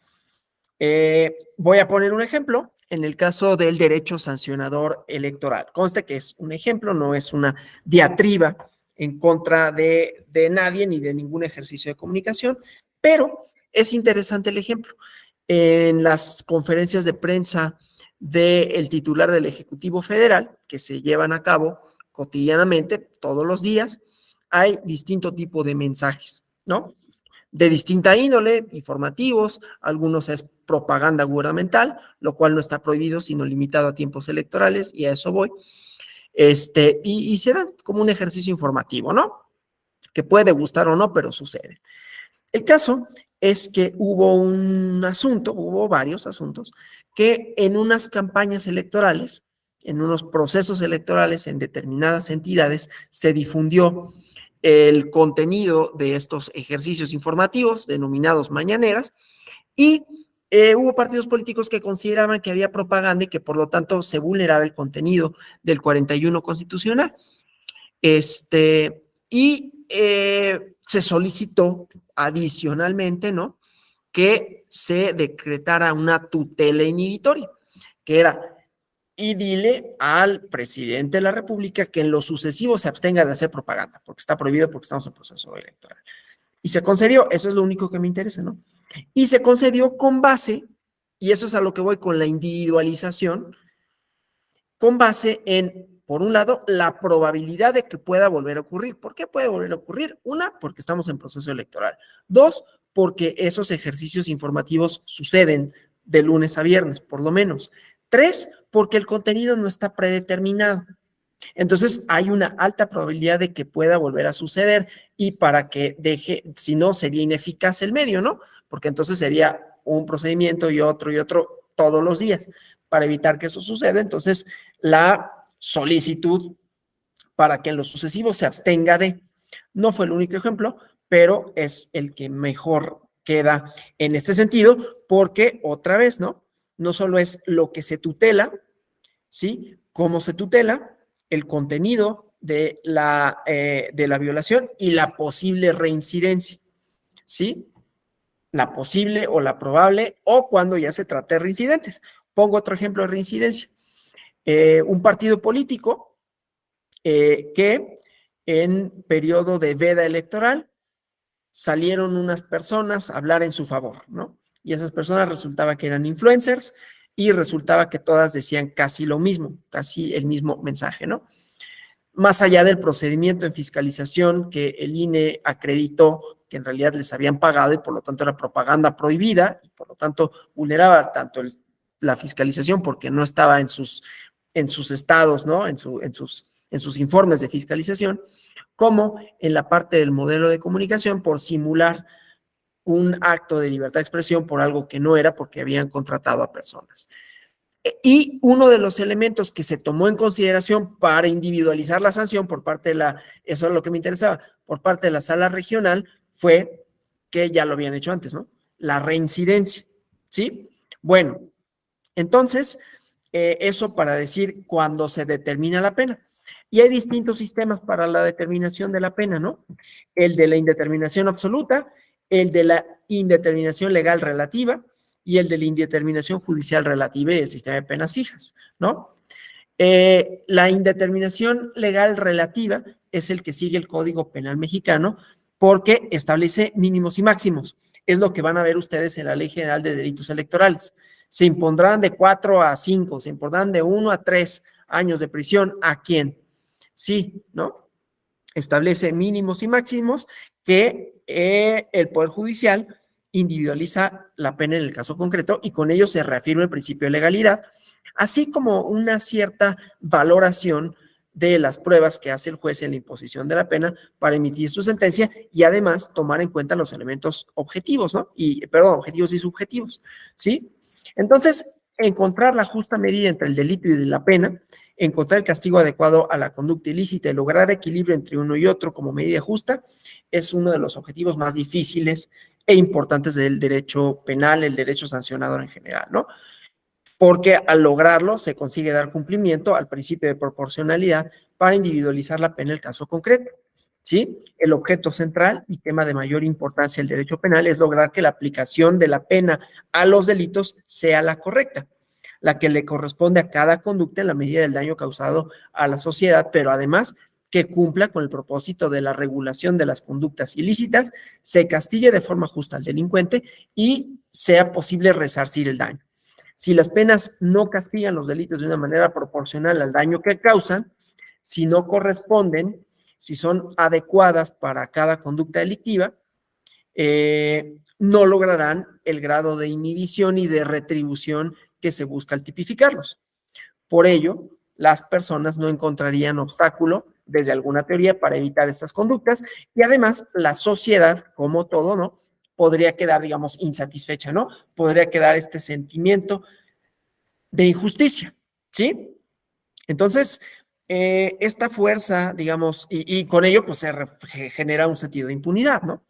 Voy a poner un ejemplo en el caso del derecho sancionador electoral. Conste que es un ejemplo, no es una diatriba en contra de nadie ni de ningún ejercicio de comunicación, pero es interesante el ejemplo. En las conferencias de prensa del titular del Ejecutivo Federal, que se llevan a cabo cotidianamente, todos los días, hay distinto tipo de mensajes, ¿no? De distinta índole, informativos, algunos es propaganda gubernamental, lo cual no está prohibido, sino limitado a tiempos electorales, y a eso voy. Y se dan como un ejercicio informativo, ¿no? Que puede gustar o no, pero sucede. El caso es que hubo varios asuntos, que en unas campañas electorales, en unos procesos electorales en determinadas entidades, se difundió el contenido de estos ejercicios informativos denominados mañaneras y hubo partidos políticos que consideraban que había propaganda y que por lo tanto se vulneraba el contenido del 41 constitucional. Se solicitó adicionalmente, ¿no? Que se decretara una tutela inhibitoria, que era, y dile al presidente de la República que en lo sucesivo se abstenga de hacer propaganda, porque está prohibido porque estamos en proceso electoral. Y se concedió, eso es lo único que me interesa, ¿no? Y se concedió con base, y eso es a lo que voy con la individualización, con base en, por un lado, la probabilidad de que pueda volver a ocurrir. ¿Por qué puede volver a ocurrir? Una, porque estamos en proceso electoral. Dos, porque esos ejercicios informativos suceden de lunes a viernes, por lo menos. Tres, porque el contenido no está predeterminado. Entonces, hay una alta probabilidad de que pueda volver a suceder y para que deje, si no, sería ineficaz el medio, ¿no? Porque entonces sería un procedimiento y otro todos los días. Para evitar que eso suceda, entonces la solicitud para que en lo sucesivo se abstenga de. No fue el único ejemplo, pero es el que mejor queda en este sentido, porque otra vez, ¿no? No solo es lo que se tutela, ¿sí? Cómo se tutela, el contenido de la violación y la posible reincidencia, ¿sí? La posible o la probable, o cuando ya se trata de reincidentes. Pongo otro ejemplo de reincidencia. Un partido político que en periodo de veda electoral salieron unas personas a hablar en su favor, ¿no? Y esas personas resultaba que eran influencers y resultaba que todas decían casi lo mismo, casi el mismo mensaje, ¿no? Más allá del procedimiento en fiscalización que el INE acreditó que en realidad les habían pagado y por lo tanto era propaganda prohibida y por lo tanto vulneraba tanto la fiscalización porque no estaba en sus estados, ¿no? En sus informes de fiscalización, como en la parte del modelo de comunicación por simular un acto de libertad de expresión por algo que no era porque habían contratado a personas. Y uno de los elementos que se tomó en consideración para individualizar la sanción por parte de eso es lo que me interesaba, por parte de la sala regional, fue que ya lo habían hecho antes, ¿no? La reincidencia, ¿sí? Bueno, entonces, eso para decir cuándo se determina la pena. Y hay distintos sistemas para la determinación de la pena, ¿no? El de la indeterminación absoluta, el de la indeterminación legal relativa y el de la indeterminación judicial relativa y el sistema de penas fijas, ¿no? La indeterminación legal relativa es el que sigue el Código Penal mexicano porque establece mínimos y máximos. Es lo que van a ver ustedes en la Ley General de Delitos Electorales. Se impondrán de 4 a 5, se impondrán de 1 a 3 años de prisión. ¿A quién? Sí, ¿no? Establece mínimos y máximos que el Poder Judicial individualiza la pena en el caso concreto y con ello se reafirma el principio de legalidad, así como una cierta valoración de las pruebas que hace el juez en la imposición de la pena para emitir su sentencia y además tomar en cuenta los elementos objetivos, ¿no? Objetivos y subjetivos, ¿sí? Entonces, encontrar la justa medida entre el delito y la pena, encontrar el castigo adecuado a la conducta ilícita y lograr equilibrio entre uno y otro como medida justa es uno de los objetivos más difíciles e importantes del derecho penal, el derecho sancionador en general, ¿no? Porque al lograrlo se consigue dar cumplimiento al principio de proporcionalidad para individualizar la pena en el caso concreto, ¿sí? El objeto central y tema de mayor importancia del derecho penal es lograr que la aplicación de la pena a los delitos sea la correcta, la que le corresponde a cada conducta en la medida del daño causado a la sociedad, pero además que cumpla con el propósito de la regulación de las conductas ilícitas, se castigue de forma justa al delincuente y sea posible resarcir el daño. Si las penas no castigan los delitos de una manera proporcional al daño que causan, si no corresponden, si son adecuadas para cada conducta delictiva, no lograrán el grado de inhibición y de retribución que se busca al tipificarlos. Por ello, las personas no encontrarían obstáculo desde alguna teoría para evitar estas conductas y además la sociedad, como todo, ¿no? Podría quedar, digamos, insatisfecha, ¿no? Podría quedar este sentimiento de injusticia, ¿sí? Entonces, esta fuerza, digamos, y con ello, pues se genera un sentido de impunidad, ¿no?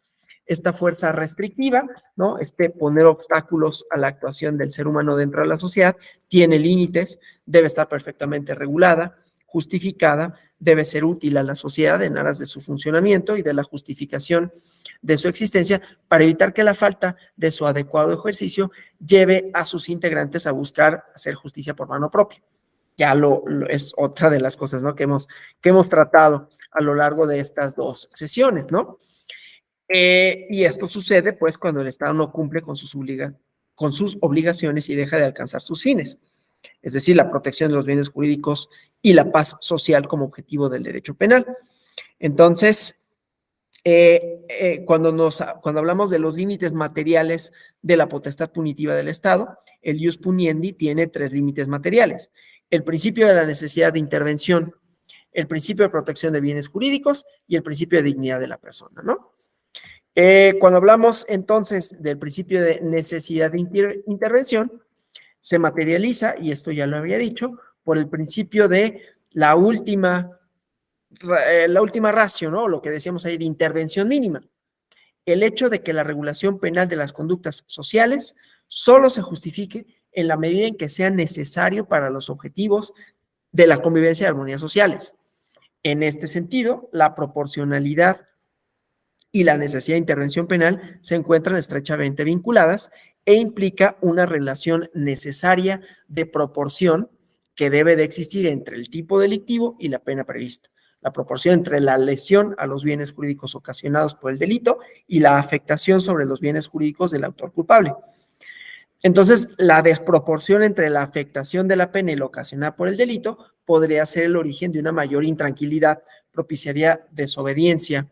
Esta fuerza restrictiva, ¿no? Poner obstáculos a la actuación del ser humano dentro de la sociedad, tiene límites, debe estar perfectamente regulada, justificada, debe ser útil a la sociedad en aras de su funcionamiento y de la justificación de su existencia para evitar que la falta de su adecuado ejercicio lleve a sus integrantes a buscar hacer justicia por mano propia. Ya es otra de las cosas, ¿no? que hemos tratado a lo largo de estas dos sesiones, ¿no? Y esto sucede, pues, cuando el Estado no cumple con sus obligaciones y deja de alcanzar sus fines, es decir, la protección de los bienes jurídicos y la paz social como objetivo del derecho penal. Entonces, cuando hablamos de los límites materiales de la potestad punitiva del Estado, el ius puniendi tiene 3 límites materiales: el principio de la necesidad de intervención, el principio de protección de bienes jurídicos y el principio de dignidad de la persona, ¿no? Cuando hablamos entonces del principio de necesidad de intervención, se materializa, y esto ya lo había dicho, por el principio de la última ratio, ¿no? Lo que decíamos ahí de intervención mínima. el hecho de que la regulación penal de las conductas sociales solo se justifique en la medida en que sea necesario para los objetivos de la convivencia y armonía sociales. En este sentido, la proporcionalidad y la necesidad de intervención penal se encuentran estrechamente vinculadas e implica una relación necesaria de proporción que debe de existir entre el tipo delictivo y la pena prevista. La proporción entre la lesión a los bienes jurídicos ocasionados por el delito y la afectación sobre los bienes jurídicos del autor culpable. Entonces, la desproporción entre la afectación de la pena y lo ocasionada por el delito podría ser el origen de una mayor intranquilidad, propiciaría desobediencia,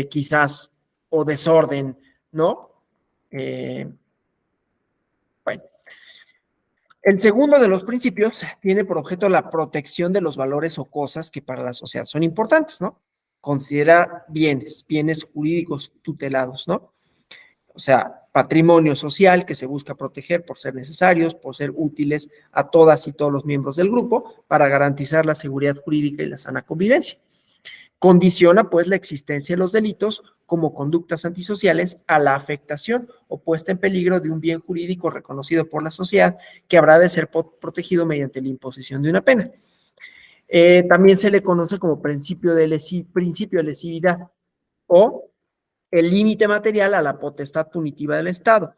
quizás, o desorden, ¿no? Bueno, el segundo de los principios tiene por objeto la protección de los valores o cosas que para la sociedad son importantes, ¿no? Considera bienes jurídicos tutelados, ¿no? O sea, patrimonio social que se busca proteger por ser necesarios, por ser útiles a todas y todos los miembros del grupo para garantizar la seguridad jurídica y la sana convivencia. Condiciona, pues, la existencia de los delitos como conductas antisociales a la afectación o puesta en peligro de un bien jurídico reconocido por la sociedad que habrá de ser protegido mediante la imposición de una pena. También se le conoce como principio de lesividad o el límite material a la potestad punitiva del Estado,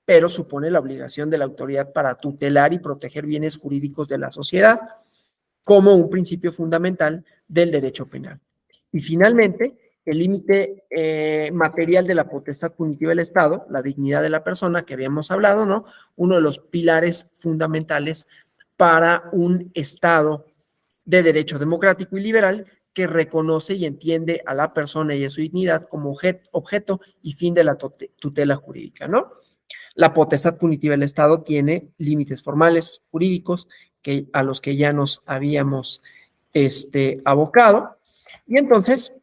pero supone la obligación de la autoridad para tutelar y proteger bienes jurídicos de la sociedad como un principio fundamental del derecho penal. Y finalmente, el límite material de la potestad punitiva del Estado, la dignidad de la persona que habíamos hablado, ¿no? Uno de los pilares fundamentales para un Estado de derecho democrático y liberal que reconoce y entiende a la persona y a su dignidad como objeto y fin de la tutela jurídica, ¿no? La potestad punitiva del Estado tiene límites formales, jurídicos, a los que ya nos habíamos abocado. Y entonces,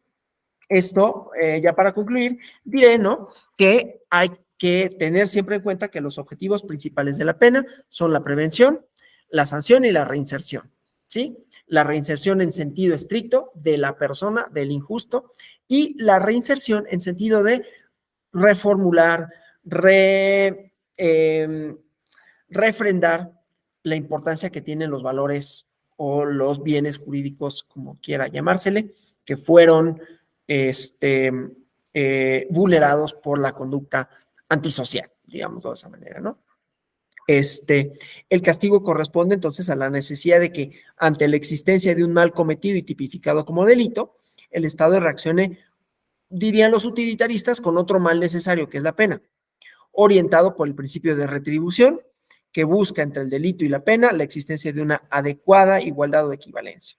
esto, ya para concluir, diré, ¿no?, que hay que tener siempre en cuenta que los objetivos principales de la pena son la prevención, la sanción y la reinserción, ¿sí? La reinserción en sentido estricto de la persona, del injusto, y la reinserción en sentido de reformular, refrendar la importancia que tienen los valores o los bienes jurídicos, como quiera llamársele, que fueron vulnerados por la conducta antisocial, digámoslo de esa manera, ¿no? El castigo corresponde entonces a la necesidad de que ante la existencia de un mal cometido y tipificado como delito, el Estado reaccione, dirían los utilitaristas, con otro mal necesario, que es la pena, orientado por el principio de retribución, que busca entre el delito y la pena la existencia de una adecuada igualdad o equivalencia.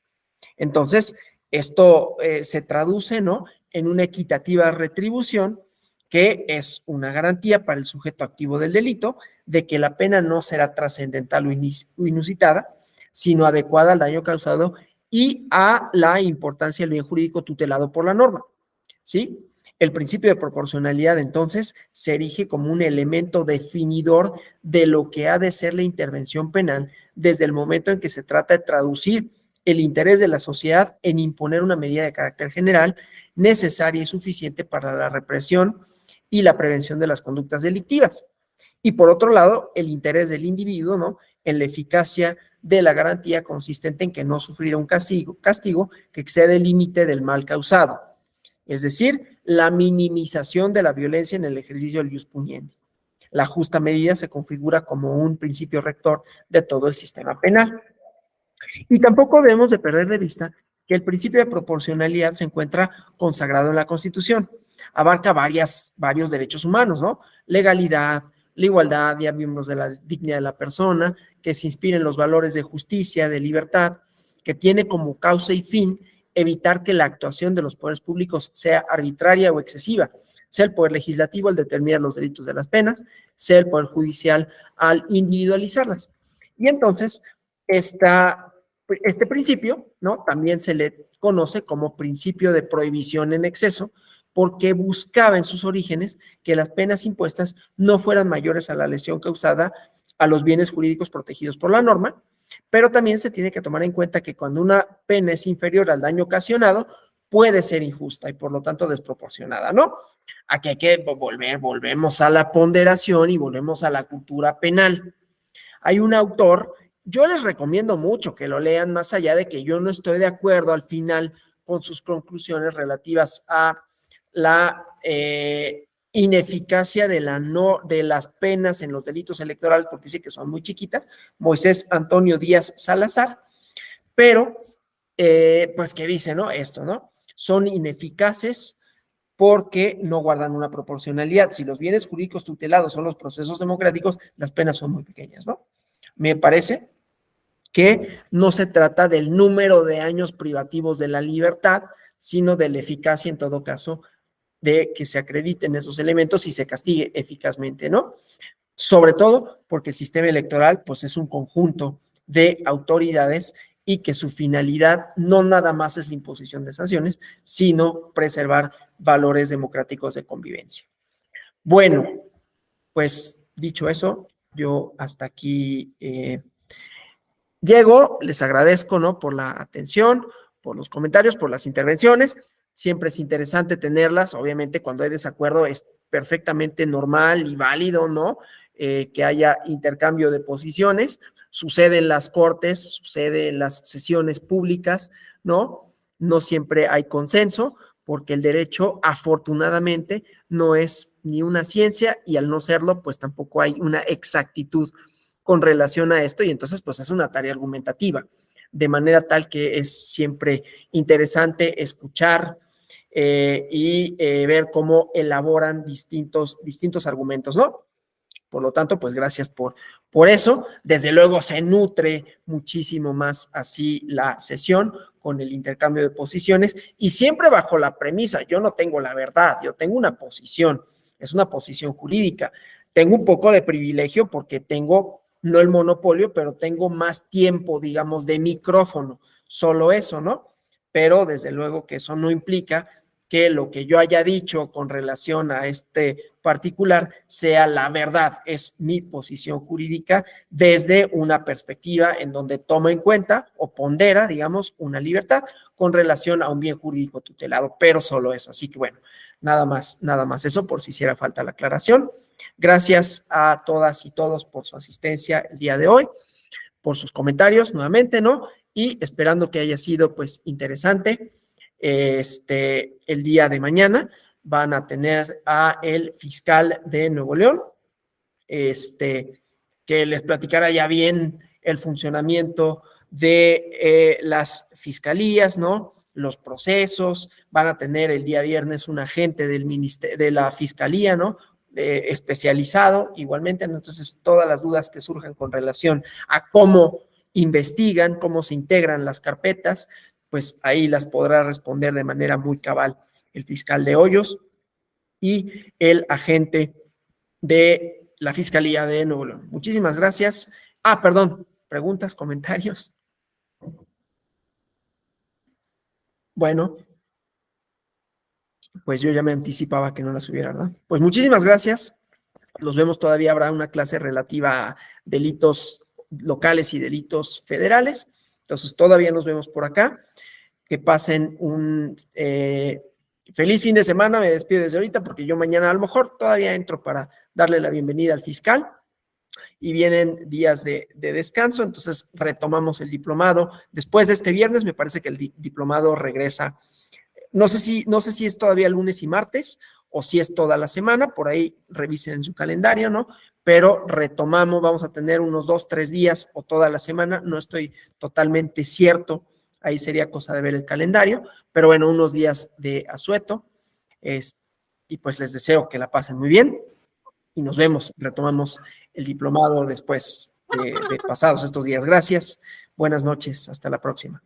Entonces, esto se traduce, ¿no?, en una equitativa retribución, que es una garantía para el sujeto activo del delito de que la pena no será trascendental o inusitada, sino adecuada al daño causado y a la importancia del bien jurídico tutelado por la norma, ¿sí? El principio de proporcionalidad, entonces, se erige como un elemento definidor de lo que ha de ser la intervención penal desde el momento en que se trata de traducir el interés de la sociedad en imponer una medida de carácter general necesaria y suficiente para la represión y la prevención de las conductas delictivas. Y por otro lado, el interés del individuo, ¿no?, en la eficacia de la garantía consistente en que no sufrirá un castigo que excede el límite del mal causado. Es decir, la minimización de la violencia en el ejercicio del ius puniendi. La justa medida se configura como un principio rector de todo el sistema penal. Y tampoco debemos de perder de vista que el principio de proporcionalidad se encuentra consagrado en la Constitución. Abarca varios derechos humanos, ¿no? Legalidad, la igualdad y a miembros de la dignidad de la persona, que se inspira en los valores de justicia, de libertad, que tiene como causa y fin evitar que la actuación de los poderes públicos sea arbitraria o excesiva, sea el poder legislativo al determinar los delitos de las penas, sea el poder judicial al individualizarlas. Y entonces, este principio, ¿no?, también se le conoce como principio de prohibición en exceso, porque buscaba en sus orígenes que las penas impuestas no fueran mayores a la lesión causada a los bienes jurídicos protegidos por la norma, pero también se tiene que tomar en cuenta que cuando una pena es inferior al daño ocasionado, puede ser injusta y por lo tanto desproporcionada, ¿no? Aquí hay que volvemos a la ponderación y volvemos a la cultura penal. Hay un autor, yo les recomiendo mucho que lo lean, más allá de que yo no estoy de acuerdo al final con sus conclusiones relativas a la ineficacia de las penas en los delitos electorales, porque dice que son muy chiquitas, Moisés Antonio Díaz Salazar, pero pues que dice, ¿no? Esto, ¿no? Son ineficaces porque no guardan una proporcionalidad. Si los bienes jurídicos tutelados son los procesos democráticos, las penas son muy pequeñas, ¿no? Me parece que no se trata del número de años privativos de la libertad, sino de la eficacia, en todo caso, de que se acrediten esos elementos y se castigue eficazmente, ¿no? Sobre todo porque el sistema electoral, pues, es un conjunto de autoridades y que su finalidad no nada más es la imposición de sanciones, sino preservar valores democráticos de convivencia. Bueno, pues dicho eso, yo hasta aquí llego, les agradezco, ¿no? Por la atención, por los comentarios, por las intervenciones. Siempre es interesante tenerlas. Obviamente, cuando hay desacuerdo es perfectamente normal y válido, ¿no? Que haya intercambio de posiciones. Sucede en las cortes, sucede en las sesiones públicas, ¿no? No siempre hay consenso, porque el derecho, afortunadamente, no es ni una ciencia y al no serlo, pues tampoco hay una exactitud con relación a esto y entonces pues es una tarea argumentativa, de manera tal que es siempre interesante escuchar y ver cómo elaboran distintos argumentos, ¿no? Por lo tanto, pues gracias por eso. Desde luego se nutre muchísimo más así la sesión con el intercambio de posiciones y siempre bajo la premisa, yo no tengo la verdad, yo tengo una posición, es una posición jurídica. Tengo un poco de privilegio porque tengo, no el monopolio, pero tengo más tiempo, digamos, de micrófono, solo eso, ¿no? Pero desde luego que eso no implica que lo que yo haya dicho con relación a este particular sea la verdad, es mi posición jurídica desde una perspectiva en donde toma en cuenta o pondera, digamos, una libertad con relación a un bien jurídico tutelado, pero solo eso. Así que bueno, nada más eso por si hiciera falta la aclaración. Gracias a todas y todos por su asistencia el día de hoy, por sus comentarios nuevamente, ¿no? Y esperando que haya sido pues interesante. El día de mañana van a tener a el fiscal de Nuevo León, que les platicará ya bien el funcionamiento de las fiscalías, ¿no? Los procesos, van a tener el día viernes un agente de la fiscalía, ¿no? Especializado igualmente, entonces todas las dudas que surjan con relación a cómo investigan, cómo se integran las carpetas, pues ahí las podrá responder de manera muy cabal el fiscal de Hoyos y el agente de la Fiscalía de Nuevo León. Muchísimas gracias. Perdón, preguntas, comentarios. Bueno, pues yo ya me anticipaba que no las hubiera, ¿verdad? Pues muchísimas gracias. Los vemos, todavía habrá una clase relativa a delitos locales y delitos federales. Entonces, todavía nos vemos por acá. Que pasen un feliz fin de semana. Me despido desde ahorita porque yo mañana a lo mejor todavía entro para darle la bienvenida al fiscal y vienen días de descanso, entonces retomamos el diplomado. Después de este viernes me parece que el diplomado regresa. No sé si es todavía lunes y martes o si es toda la semana, por ahí revisen en su calendario, ¿no? Pero retomamos, vamos a tener unos 2, 3 días o toda la semana, no estoy totalmente cierto, ahí sería cosa de ver el calendario, pero bueno, unos días de asueto, y pues les deseo que la pasen muy bien y nos vemos, retomamos el diplomado después de pasados estos días. Gracias, buenas noches, hasta la próxima.